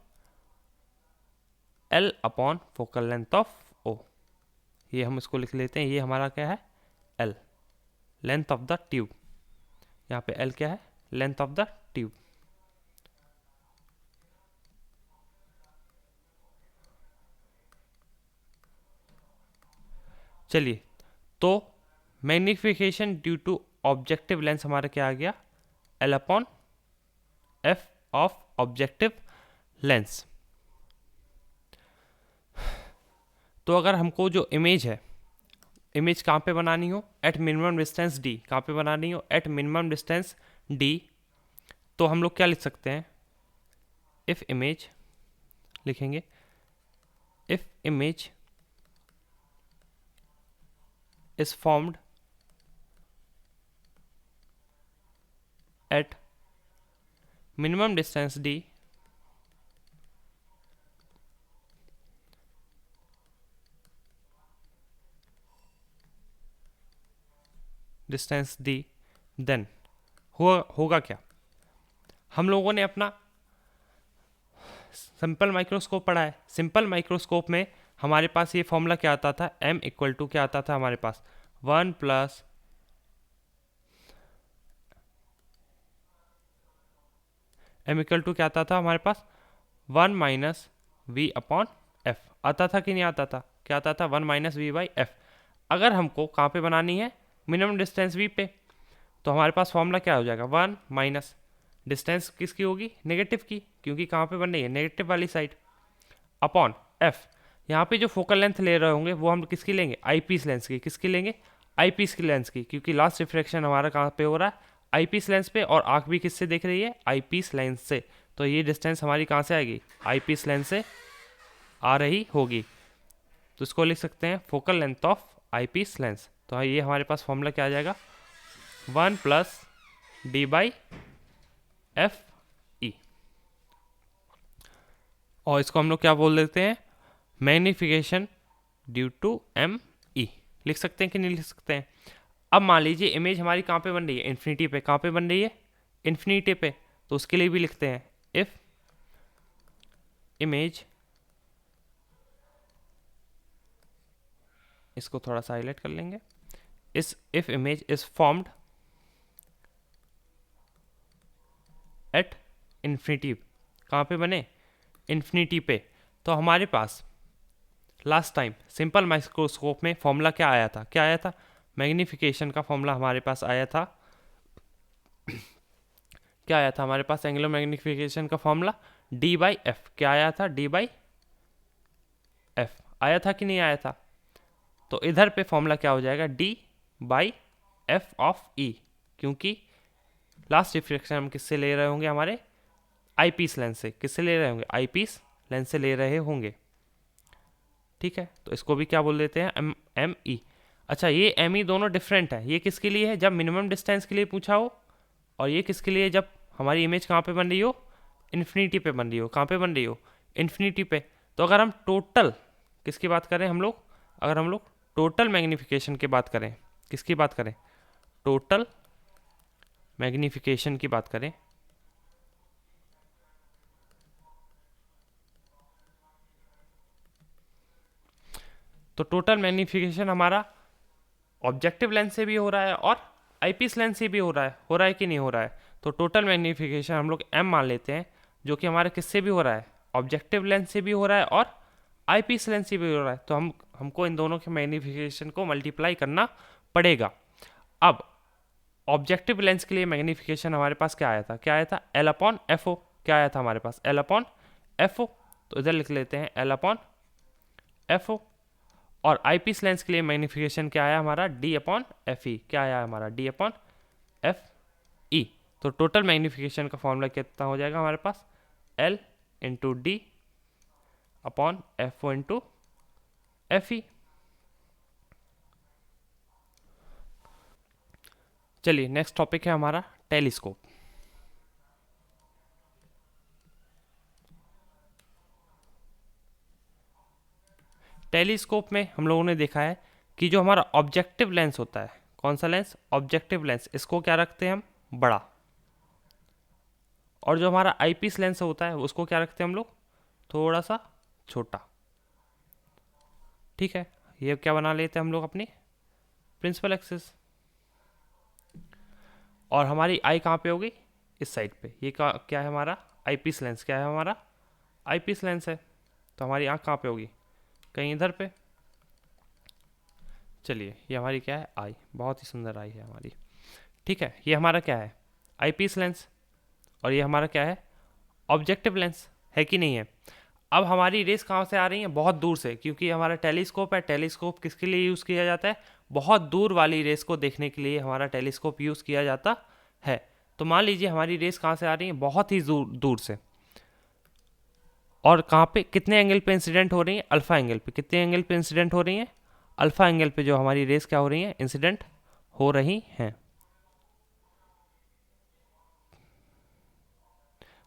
L upon focal length of O. ये हम इसको लिख लेते हैं, ये हमारा क्या है, L length of the tube. यहाँ पे एल क्या है, लेंथ ऑफ द ट्यूब। चलिए, तो magnification due to objective lens हमारा क्या आ गया, L upon F of objective lens. तो अगर हमको जो इमेज है, इमेज कहाँ पे बनानी हो, एट मिनिमम डिस्टेंस डी, कहाँ पे बनानी हो, एट मिनिमम डिस्टेंस डी, तो हम लोग क्या लिख सकते हैं, इफ इमेज लिखेंगे, if image is formed at minimum distance D distance D, then होगा क्या, हम लोगों ने अपना सिंपल माइक्रोस्कोप पढ़ा है। सिंपल माइक्रोस्कोप में हमारे पास ये फॉर्मूला क्या आता था, m इक्वल टू क्या आता था हमारे पास, 1 प्लस m इक्वल टू क्या आता था हमारे पास, 1 माइनस वी अपॉन एफ आता था कि नहीं आता था, क्या आता था, 1 माइनस वी बाई एफ। अगर हमको कहाँ पे बनानी है, मिनिमम डिस्टेंस v पे, तो हमारे पास फॉर्मूला क्या हो जाएगा, 1 माइनस डिस्टेंस किसकी होगी, नेगेटिव की, क्योंकि कहाँ पे बन रही है, नेगेटिव वाली साइड, अपॉन एफ। यहाँ पे जो फोकल लेंथ ले रहे होंगे वो हम किसकी लेंगे, आई पीस लेंस की। किसकी लेंगे, आई पीस की लेंस की, क्योंकि लास्ट रिफ्रैक्शन हमारा कहाँ पे हो रहा है, आई पीस लेंस पे, और आँख भी किससे देख रही है, आई पीस लेंस से। तो ये डिस्टेंस हमारी कहाँ से आएगी, आई पीस लेंस से आ रही होगी। तो इसको लिख सकते हैं focal length of eyepiece lens. तो ये हमारे पास फॉर्मूला क्या आ जाएगा, 1 plus D by F E, और इसको हम लोग क्या बोल देते हैं, magnification due to M E. लिख सकते हैं कि नहीं लिख सकते हैं। अब मान लीजिए इमेज हमारी कहाँ पे बन रही है, इन्फिनिटी पे। कहाँ पे बन रही है, इन्फिनिटी पे, तो उसके लिए भी लिखते हैं इफ इमेज, इसको थोड़ा सा हाईलाइट कर लेंगे, if image is formed at infinity, कहाँ पे बने, इन्फिनिटी पे, तो हमारे पास लास्ट टाइम सिंपल माइक्रोस्कोप में फॉर्मूला क्या आया था, क्या आया था, मैग्नीफिकेशन का फॉर्मूला हमारे पास आया था, क्या आया था हमारे पास एंगुलर मैग्नीफिकेशन का फॉर्मूला, डी बाई एफ, क्या आया था, डी बाई एफ आया था कि नहीं आया था। तो इधर पे फॉर्मूला क्या हो जाएगा, डी बाई एफ ऑफ ई, क्योंकि लास्ट रिफ्लेक्शन हम किससे ले रहे होंगे, हमारे आईपीस लेंस से, किससे ले रहे होंगे, आईपीस लेंस से ले रहे होंगे। ठीक है, तो इसको भी क्या बोल देते हैं, एम एम ई। अच्छा, ये एम ई दोनों डिफरेंट है, ये किसके लिए है, जब मिनिमम डिस्टेंस के लिए पूछा हो, और ये किसके लिए, जब हमारी इमेज कहाँ पे बन रही हो, इन्फिनिटी पे बन रही हो, कहाँ पे बन रही हो, इन्फिनिटी पे। तो अगर हम टोटल किसकी बात करें हम लोग, अगर हम लोग टोटल मैग्नीफिकेशन की बात करें, किसकी बात करें, टोटल मैग्नीफिकेशन की बात करें, तो टोटल मैग्नीफिकेशन हमारा ऑब्जेक्टिव लेंस से भी हो रहा है और आईपीस लेंस से भी हो रहा है कि नहीं हो रहा है। तो टोटल मैग्नीफिकेशन हम लोग एम मान लेते हैं, जो कि हमारे किससे भी हो रहा है, ऑब्जेक्टिव लेंस से भी हो रहा है और आईपीस लेंस से भी हो रहा है। तो हमको इन दोनों के मैग्नीफिकेशन को मल्टीप्लाई करना पड़ेगा। अब ऑब्जेक्टिव लेंस के लिए मैग्नीफिकेशन हमारे पास क्या आया था, क्या आया था, एल अपॉन एफ ओ, क्या आया था हमारे पास, एल अपॉन एफ ओ। तो इधर लिख लेते हैं एल अपॉन एफ ओ। और आईपीस लेंस के लिए मैग्नीफिकेशन क्या आया हमारा, डी अपॉन एफ ई, क्या आया हमारा, डी अपॉन एफ ई। तो टोटल मैग्नीफिकेशन का फॉर्मूला कितना हो जाएगा हमारे पास, L into D upon F O into F E. चलिए नेक्स्ट टॉपिक है हमारा टेलीस्कोप। टेलीस्कोप में हम लोगों ने देखा है कि जो हमारा ऑब्जेक्टिव लेंस होता है, कौन सा लेंस, ऑब्जेक्टिव लेंस, इसको क्या रखते हैं हम, बड़ा। और जो हमारा आईपीस लेंस होता है उसको क्या रखते हैं हम लोग, थोड़ा सा छोटा। ठीक है, ये क्या बना लेते हैं हम लोग अपनी प्रिंसिपल एक्सिस। और हमारी आई कहाँ पे होगी, इस साइड पे। ये क्या है हमारा आईपीस लेंस, क्या है हमारा आईपीस लेंस है। तो हमारी आँख कहाँ पे होगी, कहीं इधर पे। चलिए ये हमारी क्या है, आई, बहुत ही सुंदर आई है हमारी। ठीक है, ये हमारा क्या है, आईपीस लेंस, और ये हमारा क्या है, ऑब्जेक्टिव लेंस, है कि नहीं है। अब हमारी रेस कहाँ से आ रही है, बहुत दूर से, क्योंकि हमारा टेलीस्कोप है। टेलीस्कोप किसके लिए यूज़ किया जाता है, बहुत दूर वाली रेस को देखने के लिए हमारा टेलीस्कोप यूज़ किया जाता है। तो मान लीजिए हमारी रेस कहाँ से आ रही है, बहुत ही दूर दूर से, और कहाँ पे, कितने एंगल पे इंसिडेंट हो रही है, अल्फा एंगल पे। कितने एंगल पे इंसिडेंट हो रही है, अल्फा एंगल पे जो हमारी रेस क्या हो रही है, इंसिडेंट हो रही हैं।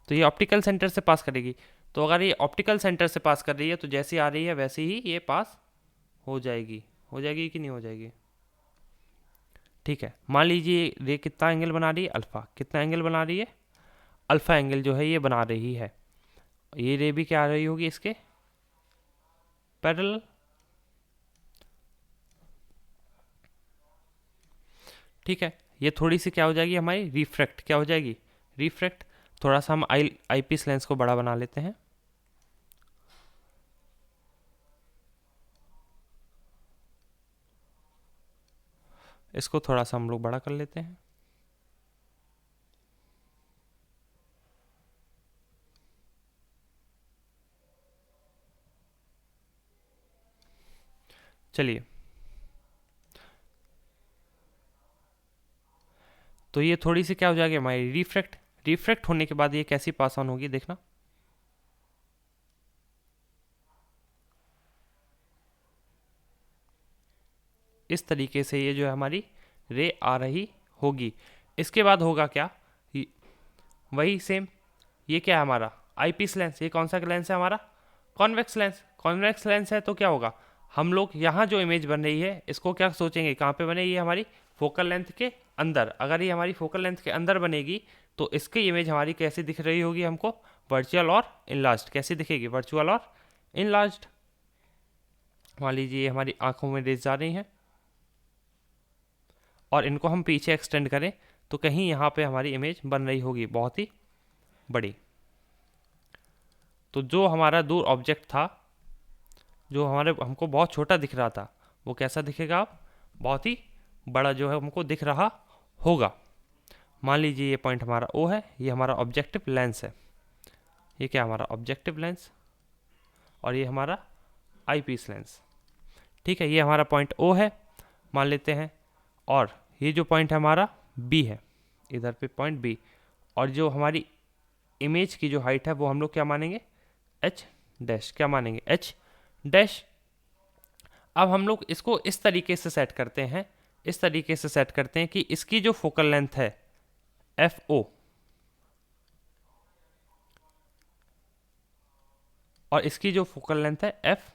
तो ये ऑप्टिकल सेंटर से पास करेगी। तो अगर ये ऑप्टिकल सेंटर से पास कर रही है तो जैसी आ रही है वैसे ही ये पास हो जाएगी, हो जाएगी कि नहीं हो जाएगी। ठीक है, मान लीजिए ये कितना एंगल बना रही है, अल्फा, कितना एंगल बना रही है, अल्फा एंगल जो है ये बना रही है। ये रे भी क्या आ रही होगी इसके पैरेलल। ठीक है, ये थोड़ी सी क्या हो जाएगी हमारी, रिफ्रैक्ट, क्या हो जाएगी, रिफ्रैक्ट। थोड़ा सा हम आईपीस लेंस को बड़ा बना लेते हैं। इसको थोड़ा सा हम लोग बड़ा कर लेते हैं। चलिए, तो ये थोड़ी सी क्या हो जाएगी हमारी, रिफ्रैक्ट। रिफ्रैक्ट होने के बाद ये कैसी पास ऑन होगी, देखना। इस तरीके से ये जो है हमारी रे आ रही होगी। इसके बाद होगा क्या, वही सेम, ये क्या है हमारा आईपीस लेंस। ये कौन सा लेंस है हमारा, कॉन्वेक्स लेंस। कॉन्वेक्स लेंस है तो क्या होगा, हम लोग यहाँ जो इमेज बन रही है इसको क्या सोचेंगे, कहाँ पे बने, ये हमारी फोकल लेंथ के अंदर। अगर ये हमारी फोकल लेंथ के अंदर बनेगी तो इसकी इमेज हमारी कैसी दिख रही होगी हमको, वर्चुअल और इनलार्ज्ड। कैसी दिखेगी, वर्चुअल और इनलार्ज्ड। मान लीजिए ये हमारी आंखों में रेज जा रही हैं और इनको हम पीछे एक्सटेंड करें तो कहीं यहाँ पे हमारी इमेज बन रही होगी बहुत ही बड़ी। तो जो हमारा दूर ऑब्जेक्ट था, जो हमको बहुत छोटा दिख रहा था, वो कैसा दिखेगा अब, बहुत ही बड़ा जो है हमको दिख रहा होगा। मान लीजिए ये पॉइंट हमारा ओ है, ये हमारा ऑब्जेक्टिव लेंस है, ये क्या हमारा ऑब्जेक्टिव लेंस, और ये हमारा आई पीस लेंस। ठीक है, ये हमारा पॉइंट ओ है मान लेते हैं, और ये जो पॉइंट है हमारा बी है, इधर पे पॉइंट बी, और जो हमारी इमेज की जो हाइट है वो हम लोग क्या मानेंगे, एच डैश, क्या मानेंगे, एच डैश। अब हम लोग इसको इस तरीके से सेट करते हैं, इस तरीके से सेट करते हैं कि इसकी जो फोकल लेंथ है एफ ओ, और इसकी जो फोकल लेंथ है एफ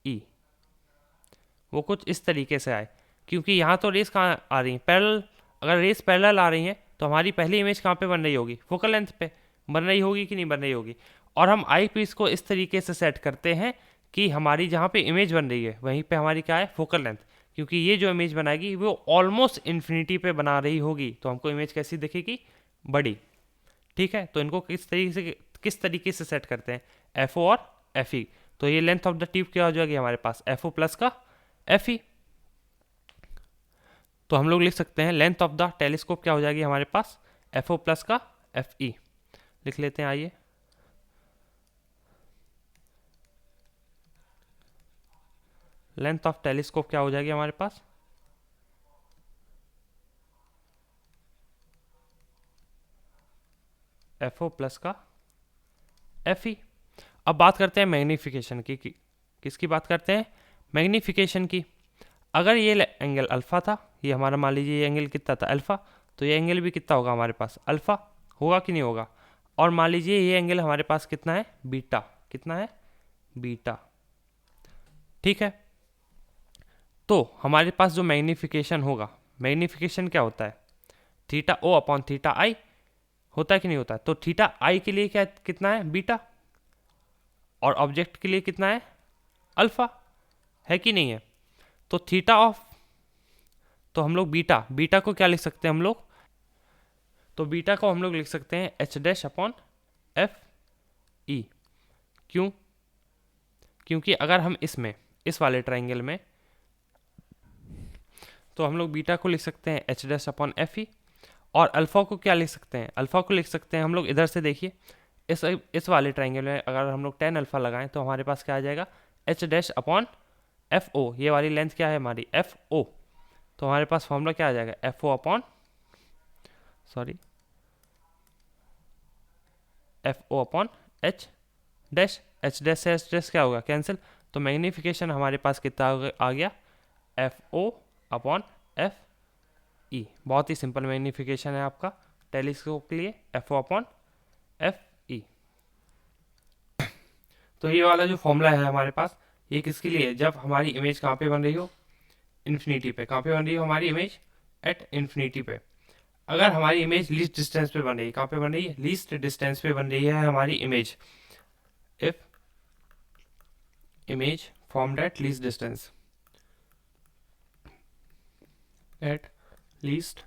ई, वो कुछ इस तरीके से आए, क्योंकि यहाँ तो रेस कहाँ आ रही है, पैरेलल। अगर रेस पैरेलल आ रही हैं तो हमारी पहली इमेज कहाँ पे बन रही होगी, फोकल लेंथ पे बन रही होगी कि नहीं बन रही होगी। और हम आई पीस को इस तरीके से सेट करते हैं कि हमारी जहाँ पे इमेज बन रही है वहीं पे हमारी क्या है, फोकल लेंथ, क्योंकि ये जो इमेज बनाएगी वो ऑलमोस्ट इन्फिनिटी पे बना रही होगी, तो हमको इमेज कैसी दिखेगी, बड़ी। ठीक है, तो इनको किस तरीके से सेट करते हैं, एफ ओ और एफ ई। तो ये लेंथ ऑफ द ट्यूब क्या हो जाएगी हमारे पास, एफ ओ प्लस का एफ ई। तो हम लोग लिख सकते हैं लेंथ ऑफ द टेलीस्कोप क्या हो जाएगी हमारे पास, एफ ओ प्लस का एफ ई। लिख लेते हैं, आइए, लेंथ ऑफ टेलीस्कोप क्या हो जाएगी हमारे पास, एफ ओ प्लस का एफ ई। अब बात करते हैं मैग्नीफिकेशन की, किसकी बात करते हैं, मैग्नीफिकेशन की। अगर ये एंगल अल्फा था, ये हमारा मान लीजिए ये एंगल कितना था, अल्फा, तो ये एंगल भी कितना होगा हमारे पास, अल्फा होगा कि नहीं होगा। और मान लीजिए ये एंगल हमारे पास कितना है, बीटा, कितना है, बीटा। ठीक है, तो हमारे पास जो मैग्नीफिकेशन होगा, मैग्नीफिकेशन क्या होता है, थीटा ओ अपॉन थीटा आई होता है कि नहीं होता है। तो थीटा आई के लिए क्या कितना है, बीटा, और ऑब्जेक्ट के लिए कितना है, अल्फा, है कि नहीं है। तो थीटा ऑफ, तो हम लोग बीटा, बीटा को क्या लिख सकते हैं हम लोग, तो बीटा को हम लोग लिख सकते हैं H dash upon F E. क्यों, क्योंकि अगर हम इसमें, इस वाले ट्राइंगल में, तो हम लोग बीटा को लिख सकते हैं H dash upon F E, और अल्फा को क्या लिख सकते हैं, अल्फा को लिख सकते हैं हम लोग इधर से, देखिए इस वाले ट्राइंगल में अगर हम लोग 10 अल्फा लगाएं तो हमारे पास क्या आ जाएगा, h dash upon F o, ये वाली लेंथ क्या है हमारी, एफ ओ। तो हमारे पास फॉर्मूला क्या आ जाएगा, एफ ओ अपॉन, सॉरी, एफ ओ upon h dash, h dash से एच डैश क्या होगा, कैंसिल। तो मैग्नीफिकेशन हमारे पास कितना आ गया, एफ ओ अपॉन एफ ई। बहुत ही सिंपल मैग्नीफिकेशन है आपका टेलीस्कोप के लिए, F O upon F e. तो ये वाला जो फॉर्मूला है हमारे पास, ये किसके लिए है, जब हमारी इमेज कहाँ पे बन रही हो, इन्फिनिटी पे। कहाँ पे बन रही हो हमारी इमेज, एट इन्फिनिटी पे। अगर हमारी इमेज लीस्ट डिस्टेंस पे बन रही है, कहाँ पे बन रही है, लीस्ट डिस्टेंस पे बन रही है हमारी image, if image formed at least distance, at least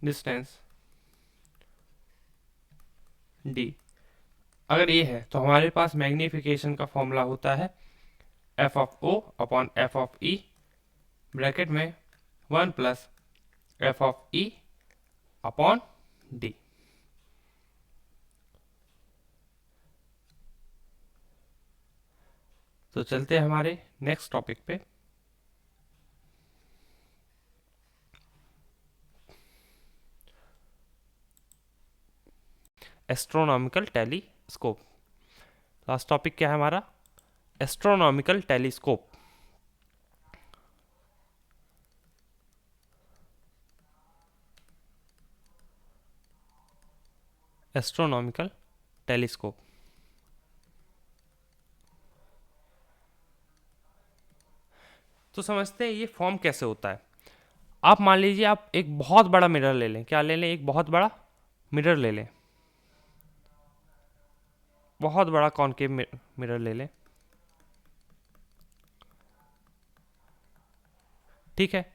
distance D, अगर ये है तो हमारे पास मैग्नीफिकेशन का फॉर्मूला होता है f of o upon F of e, bracket में 1 plus F of e upon d. तो चलते हैं हमारे नेक्स्ट टॉपिक पे। Astronomical telescope. लास्ट टॉपिक क्या है हमारा, एस्ट्रोनॉमिकल टेलीस्कोप। एस्ट्रोनॉमिकल टेलीस्कोप, तो समझते हैं ये फॉर्म कैसे होता है। आप मान लीजिए आप एक बहुत बड़ा मिरर ले लें, क्या ले लें, एक बहुत बड़ा मिरर ले लें, बहुत बड़ा कॉनकेव मिरर ले लें। ठीक है,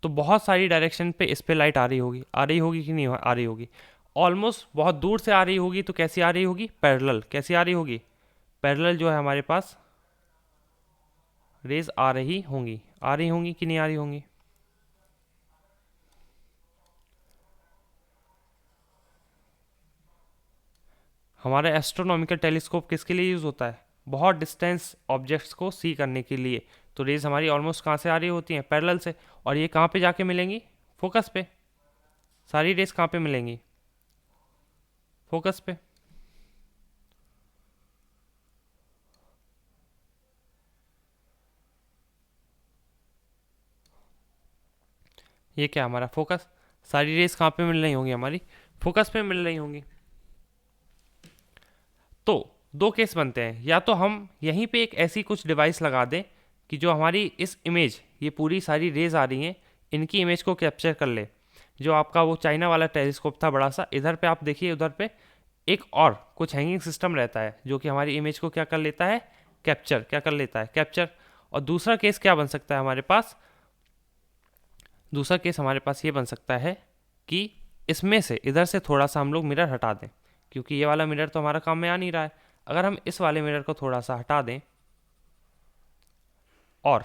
तो बहुत सारी डायरेक्शन पे इस पे लाइट आ रही होगी, कि नहीं आ रही होगी। ऑलमोस्ट बहुत दूर से आ रही होगी, तो कैसी आ रही होगी, पैरेलल। कैसी आ रही होगी, पैरेलल जो है हमारे पास रेज आ रही होंगी। आ रही होंगी कि नहीं आ रही होंगी। हमारा एस्ट्रोनॉमिकल टेलीस्कोप किसके लिए यूज़ होता है, बहुत डिस्टेंस ऑब्जेक्ट्स को सी करने के लिए। तो रेज हमारी ऑलमोस्ट कहाँ से आ रही होती हैं, पैरेलल से। और ये कहाँ पे जाके मिलेंगी, फोकस पे। सारी रेज कहाँ पे मिलेंगी, फोकस पे। ये क्या हमारा फोकस, सारी रेस कहाँ पे मिल रही होंगी, हमारी फोकस पे मिल रही होंगी। तो दो केस बनते हैं, या तो हम यहीं पे एक ऐसी कुछ डिवाइस लगा दें कि जो हमारी इस इमेज, ये पूरी सारी रेज आ रही हैं, इनकी इमेज को कैप्चर कर ले। जो आपका वो चाइना वाला टेलीस्कोप था बड़ा सा, इधर पे आप देखिए, उधर पे एक और कुछ हैंगिंग सिस्टम रहता है जो कि हमारी इमेज को क्या कर लेता है, कैप्चर। क्या कर लेता है, कैप्चर। और दूसरा केस क्या बन सकता है हमारे पास, दूसरा केस हमारे पास ये बन सकता है कि इसमें से, इधर से थोड़ा सा हम लोग मिरर हटा दें, क्योंकि ये वाला मिरर तो हमारा काम में आ नहीं रहा है। अगर हम इस वाले मिरर को थोड़ा सा हटा दें और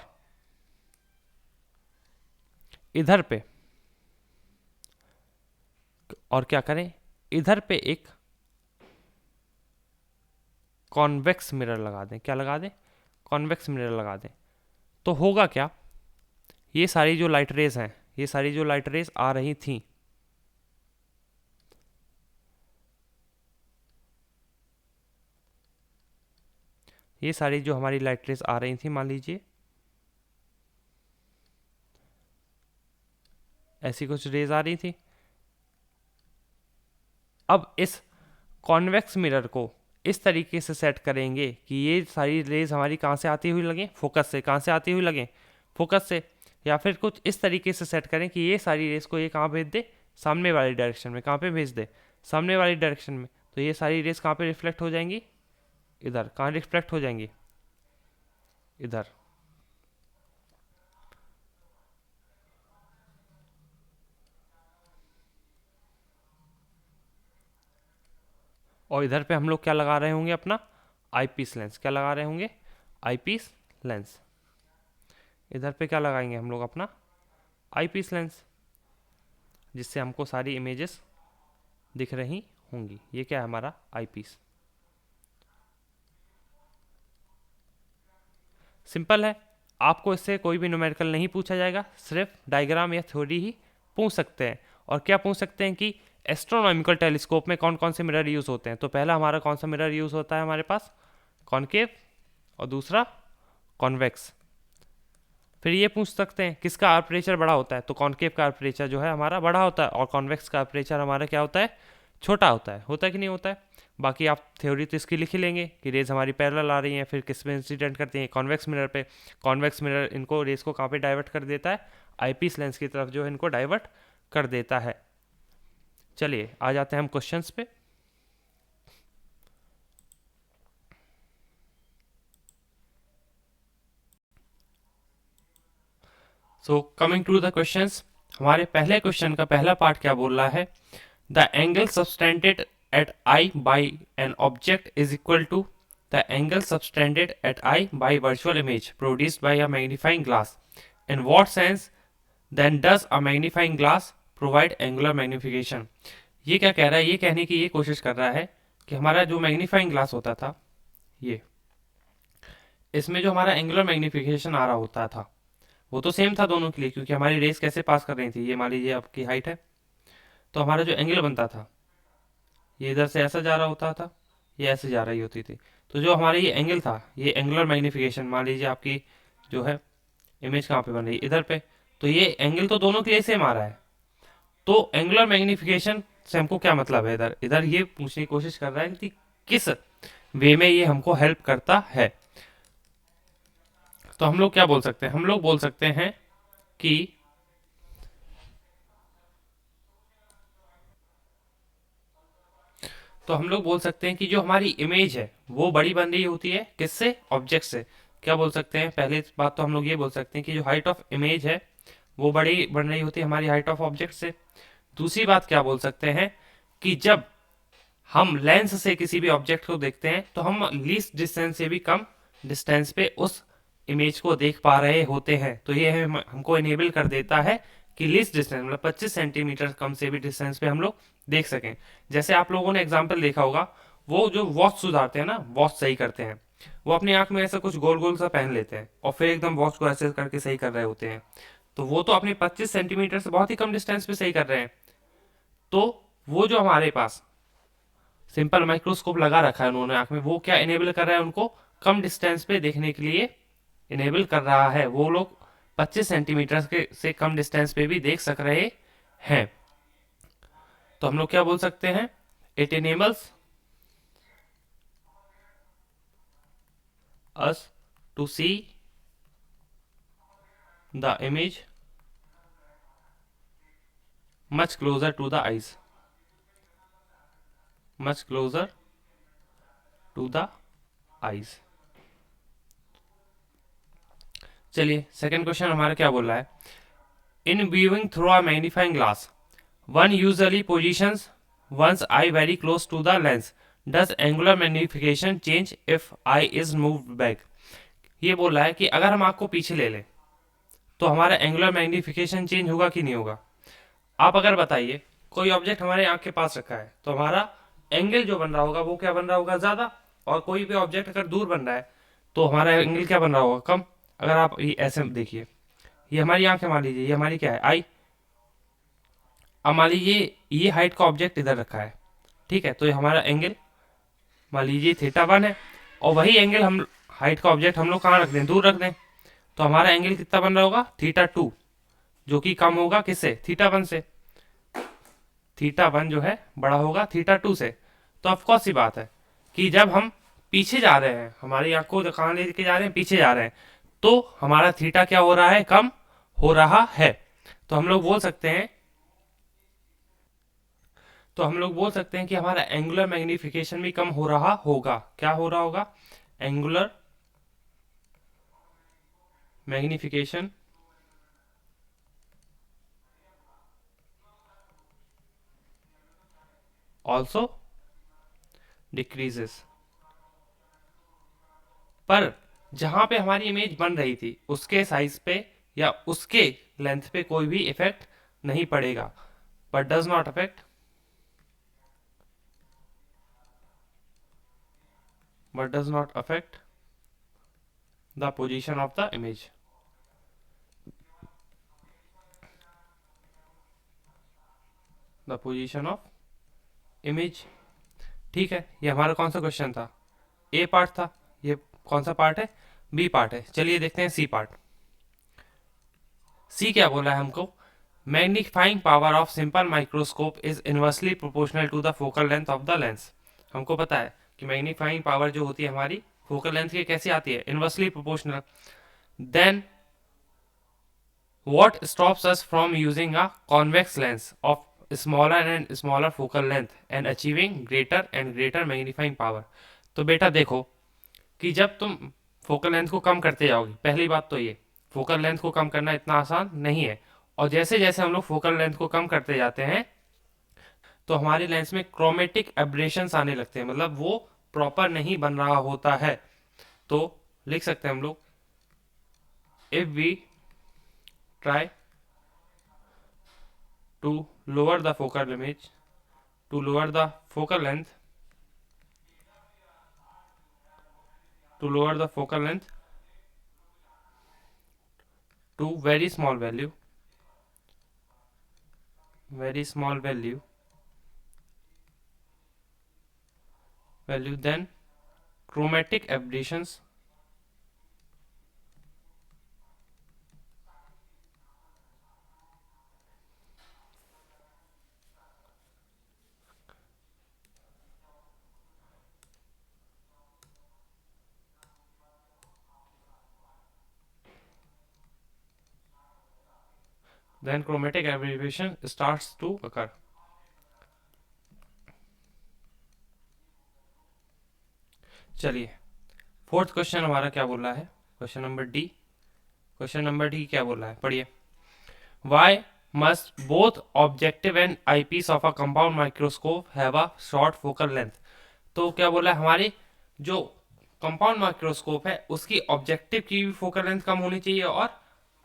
इधर पे, और क्या करें, इधर पे एक कॉन्वेक्स मिरर लगा दें। क्या लगा दें, कॉन्वेक्स मिरर लगा दें। तो होगा क्या, ये सारी जो लाइट रेज हैं, ये सारी जो लाइट रेज आ रही थी, ये सारी जो हमारी लाइट रेज आ रही थी, मान लीजिए ऐसी कुछ रेज आ रही थी। अब इस कॉन्वेक्स मिरर को इस तरीके से सेट करेंगे कि ये सारी रेज हमारी कहाँ से आती हुई लगें, फोकस से। कहाँ से आती हुई लगें, फोकस से। या फिर कुछ इस तरीके से सेट करें कि ये सारी रेस को ये कहाँ भेज दे, सामने वाली डायरेक्शन में। कहाँ पे भेज दे, सामने वाली डायरेक्शन में। तो ये सारी रेस कहाँ पे रिफ्लेक्ट हो जाएंगी, इधर। कहाँ रिफ्लेक्ट हो जाएंगी, इधर। और इधर पे हम लोग क्या लगा रहे होंगे, अपना आईपीस लेंस। क्या लगा रहे होंगे, आईपीस लेंस। इधर पे क्या लगाएंगे हम लोग, अपना आईपीस लेंस, जिससे हमको सारी इमेजेस दिख रही होंगी। ये क्या है, हमारा आईपीस। सिंपल है, आपको इससे कोई भी न्यूमेरिकल नहीं पूछा जाएगा, सिर्फ डायग्राम या थ्योरी ही पूछ सकते हैं। और क्या पूछ सकते हैं कि एस्ट्रोनॉमिकल टेलीस्कोप में कौन कौन से मिरर यूज़ होते हैं। तो पहला हमारा कौन सा मिरर यूज़ होता है हमारे पास, कॉनकेव, और दूसरा कॉन्वेक्स। फिर ये पूछ सकते हैं किसका अर्परेचर बड़ा होता है, तो कॉनकेव का अर्परेचर जो है हमारा बड़ा होता है, और कॉन्वेक्स का अर्परेचर हमारा क्या होता है, छोटा होता है कि नहीं होता है। बाकी आप थ्योरी तो इसकी लिख ही लेंगे कि रेज हमारी पैरेलल आ रही हैं, फिर किस में इंसिडेंट करती हैं, कॉन्वेक्स मिरर पे। कॉन्वेक्स मिरर इनको, रेज को कहाँ पे डाइवर्ट कर देता है, आईपीस लेंस की तरफ जो है इनको डाइवर्ट कर देता है। चलिए आ जाते हैं हम क्वेश्चंस पे। So coming to the questions, हमारे पहले क्वेश्चन का पहला पार्ट क्या बोल रहा है, the angle subtended at I by an object is equal to the angle subtended at I by virtual image produced by a magnifying glass. In what sense then does a magnifying glass provide angular magnification? ये क्या कह रहा है, ये कहने की ये कोशिश कर रहा है कि हमारा जो मैग्नीफाइंग ग्लास होता था, ये इसमें जो हमारा एंगुलर मैग्निफिकेशन आ रहा होता था वो तो सेम था दोनों के लिए, क्योंकि हमारी रेस कैसे पास कर रही थी, ये मान लीजिए आपकी हाइट है, तो हमारा जो एंगल बनता था, ये इधर से ऐसा जा रहा होता था, ये ऐसे जा रही होती थी। तो जो हमारा ये एंगल था, ये एंगुलर मैग्निफिकेशन, मान लीजिए आपकी जो है इमेज कहाँ पे बन रही है, इधर पे। तो ये एंगल तो दोनों के लिए सेम आ रहा है। तो एंगुलर मैग्निफिकेशन से हमको क्या मतलब है, इधर इधर ये पूछने की कोशिश कर रहा है कि किस वे में ये हमको हेल्प करता है। तो हम लोग क्या बोल सकते हैं, हम लोग बोल सकते हैं कि कि जो हमारी इमेज है वो बड़ी बन रही होती है, किससे, ऑब्जेक्ट से। क्या बोल सकते हैं, पहले बात तो हम लोग ये बोल सकते हैं कि जो हाइट ऑफ इमेज है वो बड़ी बन रही होती है हमारी हाइट ऑफ ऑब्जेक्ट से। दूसरी बात क्या बोल सकते हैं कि जब हम लेंस से किसी भी ऑब्जेक्ट को देखते हैं तो हम लीस्ट डिस्टेंस से भी कम डिस्टेंस पे उस इमेज को देख पा रहे होते हैं। तो ये हमको इनेबल कर देता है कि लीस्ट डिस्टेंस मतलब 25 सेंटीमीटर कम से भी डिस्टेंस पे हम लोग देख सकें। जैसे आप लोगों ने एग्जाम्पल देखा होगा, वो जो वॉच सुधारते हैं ना, वॉच सही करते हैं, वो अपनी आंख में ऐसा कुछ गोल गोल सा पहन लेते हैं और फिर एकदम वॉच को ऐसे करके सही कर रहे होते हैं। तो वो तो अपने 25 सेंटीमीटर से बहुत ही कम डिस्टेंस पे सही कर रहे हैं। तो वो जो हमारे पास सिंपल माइक्रोस्कोप लगा रखा है उन्होंने आंख में, वो क्या इनेबल कर रहा है उनको कम डिस्टेंस पे देखने के लिए इनेबल कर रहा है। वो लोग 25 सेंटीमीटर के से कम डिस्टेंस पे भी देख सक रहे हैं। तो हम लोग क्या बोल सकते हैं, it enables us to see the image much closer to the eyes, much closer to the eyes। चलिए सेकंड क्वेश्चन हमारा क्या बोल रहा है, in viewing through a magnifying glass one usually positions one's eye very close to the lens, does angular magnification change if eye is moved back। ये बोल रहा है कि अगर हम आंख को पीछे ले लें तो हमारा एंगुलर मैग्निफिकेशन चेंज होगा कि नहीं होगा। आप अगर बताइए कोई ऑब्जेक्ट हमारे आंख के पास रखा है तो हमारा एंगल जो बन रहा होगा वो क्या बन रहा होगा, ज्यादा। और कोई भी ऑब्जेक्ट अगर दूर बन रहा है तो हमारा एंगल क्या बन रहा होगा, कम। अगर आप ये ऐसे देखिए, ये हमारी आंख है, मान लीजिए ये हमारी क्या है, आई। अब मान लीजिए ये हाइट का ऑब्जेक्ट इधर रखा है, ठीक है, तो ये हमारा एंगल मान लीजिए थीटा 1 है, और वही एंगल हम हाइट का ऑब्जेक्ट हम लोग कहाँ रख दें, दूर रख दें, तो हमारा एंगल कितना बन रहा होगा, थीटा 2, जो कि कम होगा किससे, थीटा 1 से। थीटा 1 जो है बड़ा होगा थीटा 2 से। तो ऑफकोर्स सी बात है कि जब हम पीछे जा रहे हैं, हमारी आंख को कहाँ लेके जा रहे हैं, पीछे जा रहे हैं, तो हमारा थीटा क्या हो रहा है, कम हो रहा है। तो हम लोग बोल सकते हैं कि हमारा एंगुलर मैग्निफिकेशन भी कम हो रहा होगा। क्या हो रहा होगा, एंगुलर मैग्निफिकेशन ऑल्सो डिक्रीजेस। पर जहां पे हमारी इमेज बन रही थी उसके साइज पे या उसके लेंथ पे कोई भी इफेक्ट नहीं पड़ेगा, but does not affect the position of the image. The position of image, ठीक है। ये हमारा कौन सा क्वेश्चन था, ए पार्ट था। ये कौन सा पार्ट है, बी पार्ट है। चलिए देखते हैं सी पार्ट। सी क्या बोला है हमको, magnifying power of simple microscope is inversely proportional to the focal length of the lens. हमको पता है कि मैग्नीफाइंग पावर जो होती है हमारी फोकल लेंथ की कैसी आती है, inversely proportional. Then what stops us from using a convex lens of smaller and smaller focal length and achieving greater and greater magnifying power। तो बेटा देखो कि जब तुम फोकल लेंथ को कम करते जाओगे, पहली बात तो ये फोकल लेंथ को कम करना इतना आसान नहीं है, और जैसे जैसे हम लोग फोकल लेंथ को कम करते जाते हैं तो हमारे लेंस में क्रोमेटिक एब्रेशंस आने लगते हैं, मतलब वो प्रॉपर नहीं बन रहा होता है। तो लिख सकते हैं हम लोग, if we try to lower the focal image, to lower the focal length, to lower the focal length to very small value, very small value, then chromatic aberrations then chromatic aberration starts to occur। चलिए fourth question हमारा क्या बोल रहा है, question number D क्या बोल रहा है, पढ़िए। Why must both objective and eyepiece of a compound microscope have a short focal length। तो क्या बोला है, हमारी जो कंपाउंड माइक्रोस्कोप है उसकी ऑब्जेक्टिव की भी फोकल लेंथ कम होनी चाहिए और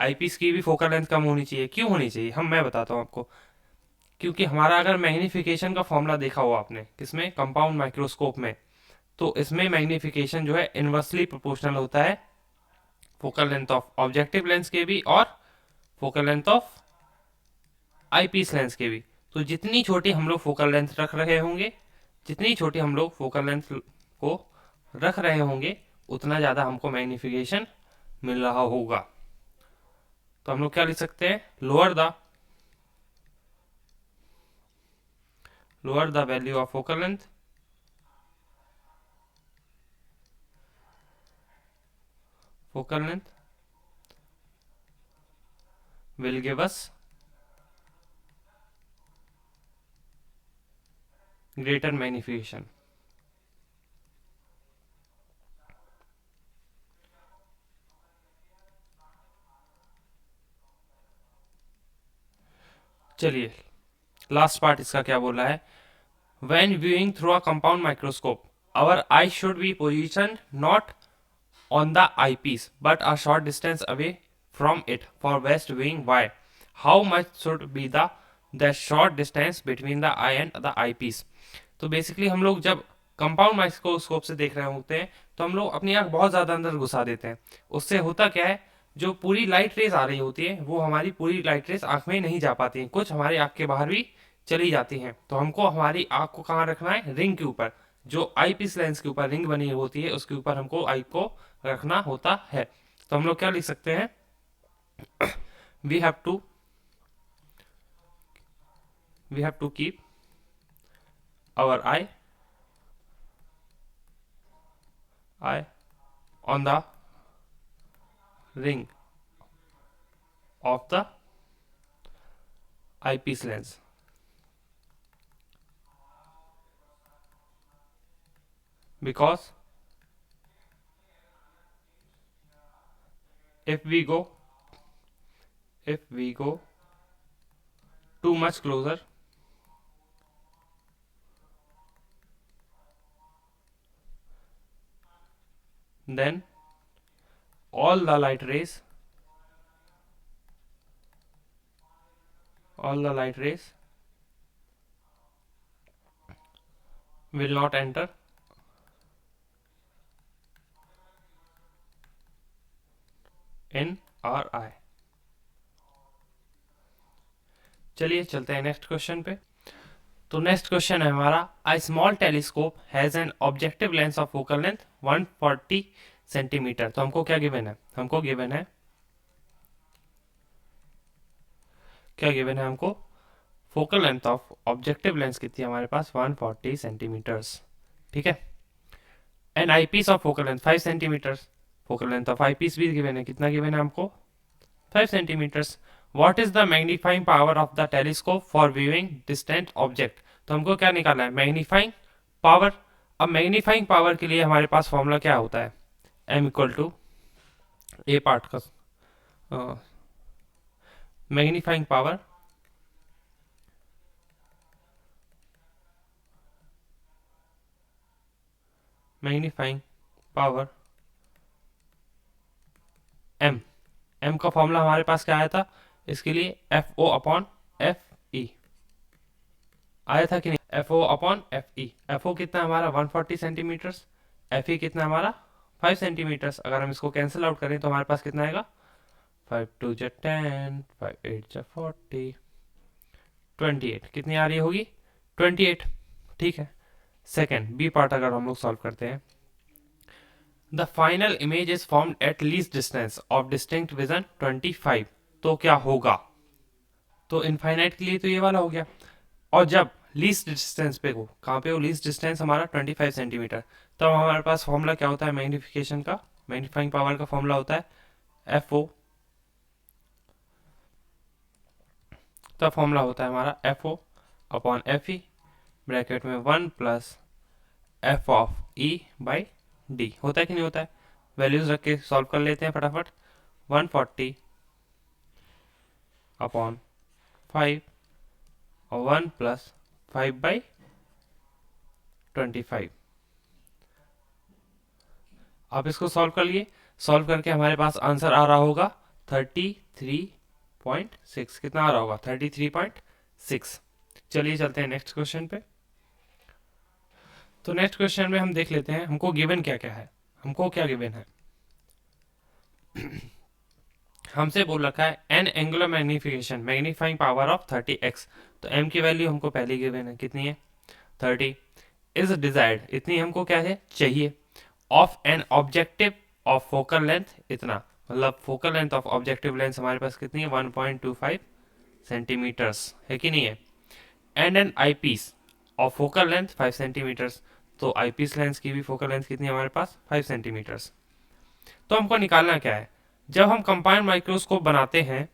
आईपीस की भी फोकल लेंथ कम होनी चाहिए। क्यों होनी चाहिए, मैं बताता हूँ आपको। क्योंकि हमारा अगर मैग्नीफिकेशन का फॉर्मूला देखा हो आपने किसमें, कंपाउंड माइक्रोस्कोप में, तो इसमें मैग्नीफिकेशन जो है इनवर्सली प्रोपोर्शनल होता है focal length of objective lens के भी और focal length of eyepiece lens के भी। तो जितनी छोटी हम लोग फोकल लेंथ रख रहे होंगे, जितनी छोटी हम लोग फोकल लेंथ को रख रहे होंगे, उतना ज़्यादा हमको मैग्नीफिकेशन मिल रहा होगा। तो हम लोग क्या लिख सकते हैं, lower the value of focal length will give us greater magnification। चलिए लास्ट पार्ट इसका क्या बोला है, when viewing through a compound microscope our eye should be positioned not on the eyepiece but a short distance away from it for best viewing। Why? How much should be the short distance between the eye and the eyepiece? तो basically हम लोग जब compound microscope से देख रहे होते हैं तो हम लोग अपनी आंख बहुत ज़्यादा अंदर घुसा देते हैं। उससे होता क्या है, जो पूरी लाइट रेज आ रही होती है वो हमारी पूरी लाइट रेज आंख में नहीं जा पाती हैं, कुछ हमारी आंख के बाहर भी चली जाती हैं। तो हमको हमारी आंख को कहाँ रखना है, रिंग के ऊपर, जो आई पीस लेंस के ऊपर रिंग बनी होती है उसके ऊपर हमको आई को रखना होता है। तो हम लोग क्या लिख सकते हैं, we have to keep our eye on the ring of the eyepiece lens, because if we go too much closer, then all the light rays will not enter in our eye। चलिए चलते हैं next question पे। तो next question है हमारा, a small telescope has an objective lens of focal length 140 centimetre. तो हमको क्या गिवन है, हमको focal length of objective lens कितनी है हमारे पास, 140 सेंटीमीटर्स। ठीक है, an eyepiece of focal length 5 centimetres, focal length of eyepiece भी गिवन है, कितना गिवन है हमको, 5 centimetres. What is the magnifying power of the telescope for viewing distant object. तो हमको क्या निकालना है, मैग्नीफाइंग पावर। अब मैग्नीफाइंग पावर के लिए हमारे पास फॉर्मूला क्या होता है, m equal to A part का मैग्नीफाइंग पावर m का फॉर्मूला हमारे पास क्या आया था इसके लिए, F O upon F E आया था कि नहीं, एफ ओ upon F E. F O कितना हमारा 140 सेंटीमीटर्स, एफ ई कितना हमारा 5 सेंटीमीटर्स। अगर हम इसको कैंसिल आउट करें तो हमारे पास कितना आएगा, 5 2 जा 10, 5 8 जा 40, 28 कितनी आ रही होगी, 28। ठीक है, सेकेंड बी पार्ट अगर हम लोग सॉल्व करते हैं, the final image is formed at least distance of distinct vision 25। तो क्या होगा, तो इनफाइनाइट के लिए तो ये वाला हो गया, और जब लीस्ट डिस्टेंस पे हो, कहाँ पे हो, लीस्ट डिस्टेंस हमारा 25 सेंटीमीटर, तब हमारे पास फॉर्मूला क्या होता है मैग्नीफिकेशन का, मैग्नीफाइंग पावर का फॉर्मूला होता है एफ ओ। तब फॉर्मूला होता है हमारा एफ ओ अपॉन एफ ई ब्रैकेट में 1 plus F of E by D. होता है कि नहीं होता है, वैल्यूज रख के सॉल्व कर लेते हैं फटाफट। 140 अपॉन 5 और 1 प्लस 5/25। आप इसको सॉल्व कर लिए, सॉल्व करके हमारे पास आंसर आ रहा होगा 33.6। कितना आ रहा होगा? 33.6। चलिए चलते हैं नेक्स्ट क्वेश्चन पे। तो नेक्स्ट क्वेश्चन में हम देख लेते हैं हमको गिवन क्या क्या है। हमको क्या गिवन है? हमसे बोल रखा है N angular magnification magnifying power of 30x। तो m की वैल्यू हमको पहले गिवन है, कितनी है? 30 इज डिजायर्ड, इतनी हमको क्या है? चाहिए। Of an objective of focal length, इतना मतलब focal length of objective lens हमारे पास कितनी है? 1.25 सेंटीमीटर्स, है कि नहीं है? And an eyepiece of focal length 5 centimetres. तो आई पीस लेंस की भी फोकल लेंथ कितनी है हमारे पास? 5 सेंटीमीटर्स। तो हमको निकालना क्या है? जब हम कंपाउंड माइक्रोस्कोप बनाते हैं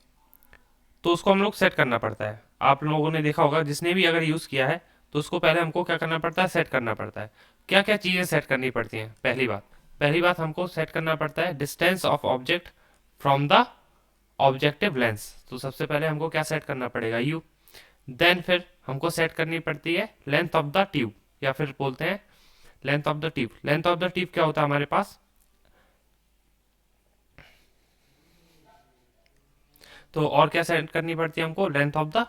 तो उसको हम लोग सेट करना पड़ता है। आप लोगों ने देखा होगा, जिसने भी अगर यूज़ किया है तो उसको पहले हमको क्या करना पड़ता है? सेट करना पड़ता है। क्या क्या चीज़ें सेट करनी पड़ती हैं? पहली बात हमको सेट करना पड़ता है distance of object from the objective lens. तो सबसे पहले हमको क्या सेट करना पड़ेगा? यू। देन फिर हमको सेट करनी पड़ती है लेंथ ऑफ द ट्यूब, या फिर बोलते हैं length of the tube. Length of the tube क्या होता है हमारे पास? तो और क्या सेट करनी पड़ती है हमको? Length of the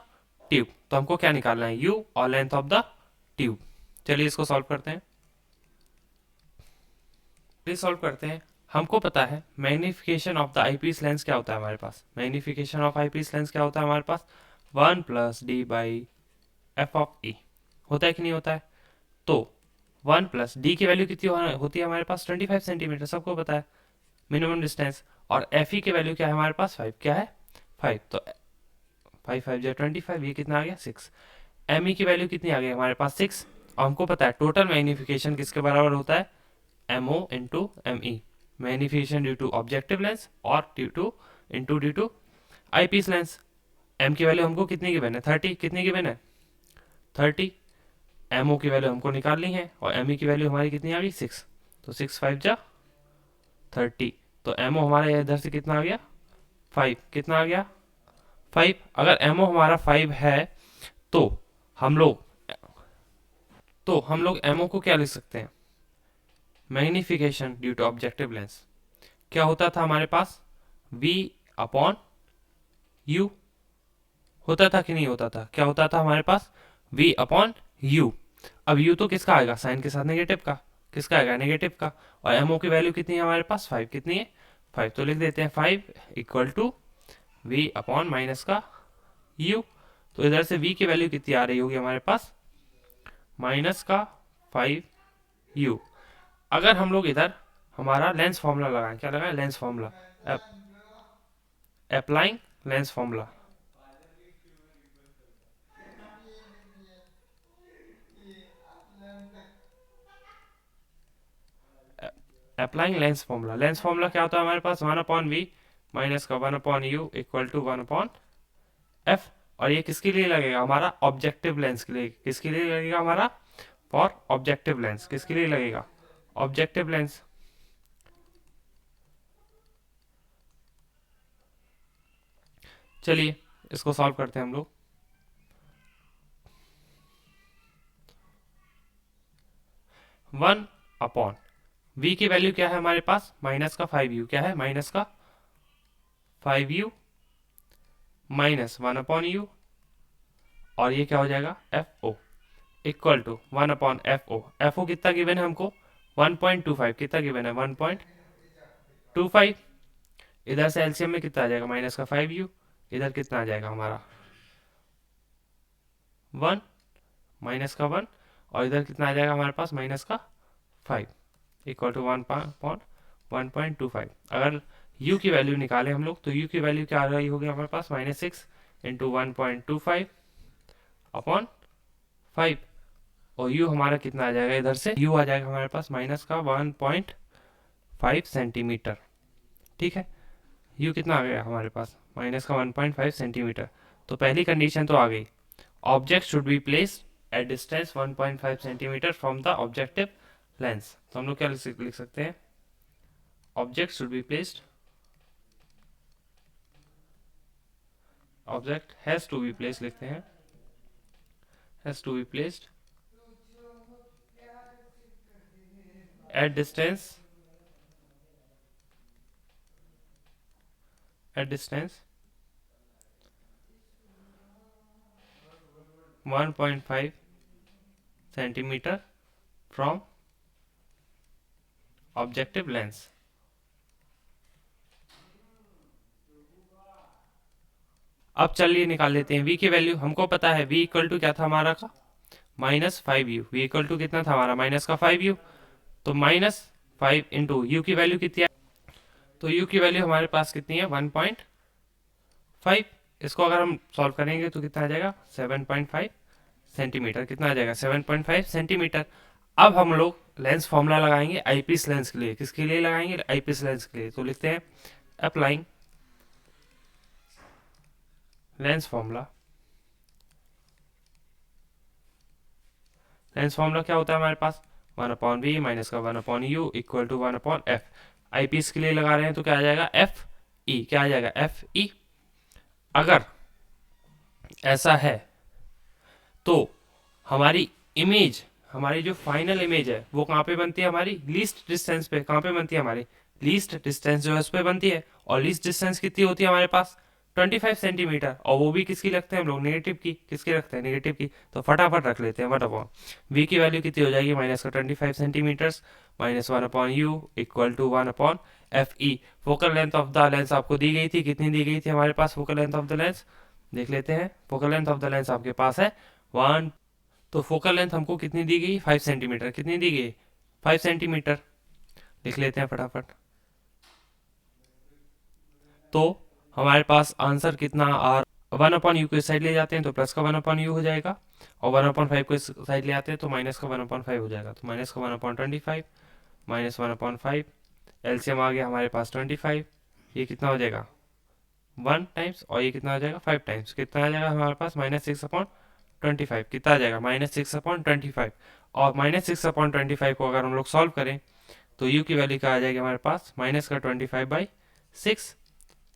tube. तो हमको क्या निकालना है? यू और लेंथ ऑफ द ट्यूब। चलिए इसको सॉल्व करते हैं। सॉल्व करते हैं। हमको पता है magnification of the eyepiece lens क्या होता है हमारे पास? मैग्निफिकेशन ऑफ आईपीस लेंस क्या होता है हमारे पास? 1+d/f(e) होता है कि नहीं होता है? तो 1+d की वैल्यू कितनी होती है हमारे पास? 25 सेंटीमीटर, सबको पता है मिनिमम डिस्टेंस। और एफ ई की वैल्यू क्या है हमारे पास? 5। क्या है? 5। तो 5×5 = 25, ये कितना आ गया? 6। एम ई की वैल्यू कितनी आ गई हमारे पास? 6। और हमको पता है टोटल मैग्निफिकेशन किसके बराबर होता है? MO into ME, magnification due to objective lens और due to eyepiece lens. M की वैल्यू हमको कितनी गिवन है? 30। कितनी गिवन है? 30। MO की वैल्यू हमको निकालनी है और ME की वैल्यू हमारी कितनी आ गई? 6। तो 6×5 = 30। तो MO हमारा इधर से कितना आ गया? 5। कितना आ गया? 5। अगर MO हमारा 5 है तो हम लोग MO को क्या लिख सकते हैं? Magnification due to objective lens क्या होता था हमारे पास? V/U होता था कि नहीं होता था? क्या होता था हमारे पास? V/U। अब U तो किसका आएगा? साइन के साथ नेगेटिव का। किसका आएगा? नेगेटिव का। और MO की वैल्यू कितनी है हमारे पास? 5। कितनी है? 5। तो लिख देते हैं 5 = V/-U। तो इधर से V की वैल्यू कितनी आ रही होगी हमारे पास? -5U। अगर हम लोग इधर हमारा लेंस फॉर्मूला लगाएं, क्या लगाएं? Lens formula. Applying lens formula. Applying lens formula. Lens formula क्या होता है हमारे पास? 1/V माइनस का 1/U = 1/F। और ये किसके लिए लगेगा? हमारा ऑब्जेक्टिव लेंस के लिए। किसके लिए लगेगा हमारा? For objective lens. किसके लिए लगेगा? Objective lens. चलिए इसको सॉल्व करते हैं हम लोग। वन अपॉन V की वैल्यू क्या है हमारे पास? -5U। क्या है? -5U -1/U। और ये क्या हो जाएगा? FO = 1/FO। FO कितना गिवन है हमको? 1.25। कितना गिवन है? 1.25। इधर से एलसीएम में कितना आ जाएगा? -5U। इधर कितना आ जाएगा हमारा? 1 -1। और इधर कितना आ जाएगा हमारे पास? -5 = 1/1.25। अगर u की वैल्यू निकालें हम लोग तो u की वैल्यू क्या आ रही होगी हमारे पास? -6 × 1.25/5। और u हमारा कितना आ जाएगा? इधर से u आ जाएगा हमारे पास -1.5 सेंटीमीटर। ठीक है, u कितना आ गया हमारे पास? -1.5 सेंटीमीटर। तो पहली कंडीशन तो आ गई, object should be placed at distance 1.5 centimetre from the objective lens. तो हम लोग क्या लिख सकते हैं? Object should be placed object has to be placed लिखते हैं, has to be placed at distance, at distance 1.5 centimetre from objective lens. अब चलिए निकाल लेते हैं v की वैल्यू। हमको पता है v इक्वल टू क्या था हमारा का, -5u। v इक्वल टू कितना था हमारा, माइनस का 5u। तो -5 इंटू यू की वैल्यू कितनी है, तो u की वैल्यू हमारे पास कितनी है 1.5। इसको अगर हम सॉल्व करेंगे तो कितना आ जाएगा 7.5 सेंटीमीटर। कितना आ जाएगा 7.5 सेंटीमीटर। अब हम लोग लेंस फॉर्मूला लगाएंगे आईपीस लेंस के लिए। किसके लिए लगाएंगे, आईपीस लेंस के लिए। तो लिखते हैं applying lens formula. Lens formula क्या होता है हमारे पास, 1/v माइनस का 1/u equal to 1/f। Eyepiece के लिए लगा रहे हैं तो क्या आ जाएगा एफ ई, क्या आ जाएगा एफ ई। अगर ऐसा है तो हमारी इमेज, हमारी जो फाइनल इमेज है वो कहाँ पे बनती है, हमारी लीस्ट डिस्टेंस पे। कहाँ पे बनती है, हमारी लीस्ट डिस्टेंस जो है उस पे बनती है। और लीस्ट डिस्टेंस कितनी होती है हमारे पास 25 सेंटीमीटर। और वो भी किसकी रखते हैं हम लोग, नेगेटिव की। किसकी रखते हैं, नेगेटिव की। तो फटाफट रख लेते हैं 1/, v की वैल्यू कितनी हो जाएगी माइनस का 25 centimetres minus 1/u equal to 1/f E. Focal length of the lens आपको दी गई थी, कितनी दी गई थी हमारे पास focal length of the lens, देख लेते हैं। Focal length of the lens आपके पास है 1। तो फोकल लेंथ हमको कितनी दी गई 5 सेंटीमीटर। कितनी दी गई 5 सेंटीमीटर, लिख लेते हैं फटाफट। तो हमारे पास आंसर कितना आ 1/u को इस साइड ले जाते हैं तो प्लस का 1/u हो जाएगा, और 1/5 को इस साइड ले आते हैं तो माइनस का 1/5 हो जाएगा। तो माइनस का 1/25 माइनस 1/5, एलसीएम आ गया हमारे पास 25। ये कितना हो जाएगा 1 टाइम्स, और ये कितना हो जाएगा 5 टाइम्स। कितना आ जाएगा हमारे पास -6/25। कितना आ जाएगा -6/25। और -6/25 को अगर हम लोग सॉल्व करें तो u की वैल्यू क्या आ जाएगी हमारे पास माइनस का 25/6।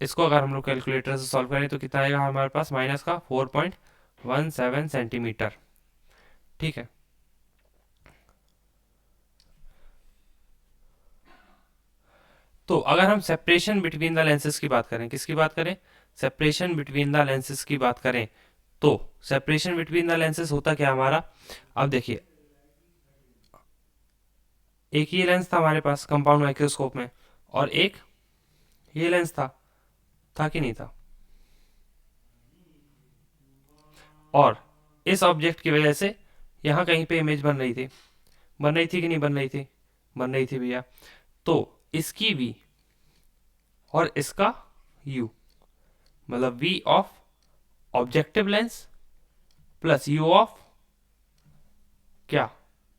इसको अगर हम लोग कैलकुलेटर से सॉल्व करें तो कितना आएगा हमारे पास माइनस का 4.17 सेंटीमीटर। ठीक है। तो अगर हम सेपरेशन बिटवीन द लेंसेज की बात करें, किसकी बात करें, सेपरेशन बिटवीन द लेंसेज की बात करें, तो सेपरेशन बिटवीन द लेंसेज होता क्या हमारा। अब देखिए एक ये लेंस था हमारे पास कंपाउंड माइक्रोस्कोप में, और एक ये लेंस था कि नहीं था। और इस ऑब्जेक्ट की वजह से यहाँ कहीं पे इमेज बन रही थी, बन रही थी कि नहीं बन रही थी, बन रही थी भैया। तो इसकी v और इसका u, मतलब v of objective lens plus u of क्या,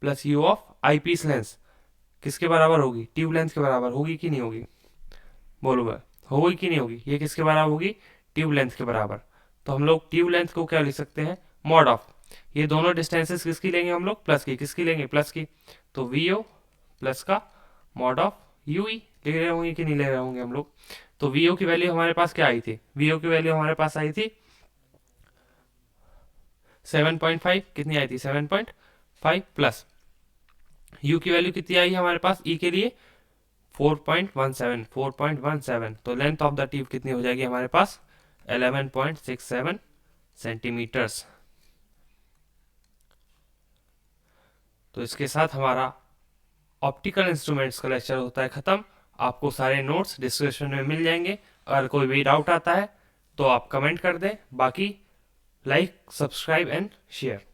plus u of eyepiece lens किसके बराबर होगी, ट्यूब लेंस के बराबर होगी कि नहीं होगी, बोलो भाई होगी कि नहीं होगी। ये किसके बराबर होगी, ट्यूब लेंथ के बराबर। तो हम लोग ट्यूब लेंथ को क्या लिख सकते हैं, मॉड ऑफ, ये दोनों डिस्टेंसेस किसकी लेंगे हम लोग, प्लस की। किसकी लेंगे, प्लस की। तो वी ओ प्लस का मॉड ऑफ यू ई ले रहे होंगे कि नहीं ले रहे होंगे हम लोग। तो वी ओ की वैल्यू हमारे पास क्या आई थी, वी ओ की वैल्यू हमारे पास आई थी 7.5। कितनी आई थी 7.5 प्लस u की वैल्यू कितनी आई हमारे पास e के लिए 4.17। तो लेंथ ऑफ द ट्यूब कितनी हो जाएगी हमारे पास 11.67 सेंटीमीटर्स। तो इसके साथ हमारा ऑप्टिकल इंस्ट्रूमेंट्स का लेक्चर होता है खत्म। आपको सारे नोट्स डिस्क्रिप्शन में मिल जाएंगे। अगर कोई भी डाउट आता है तो आप कमेंट कर दें। बाकी लाइक, सब्सक्राइब एंड शेयर।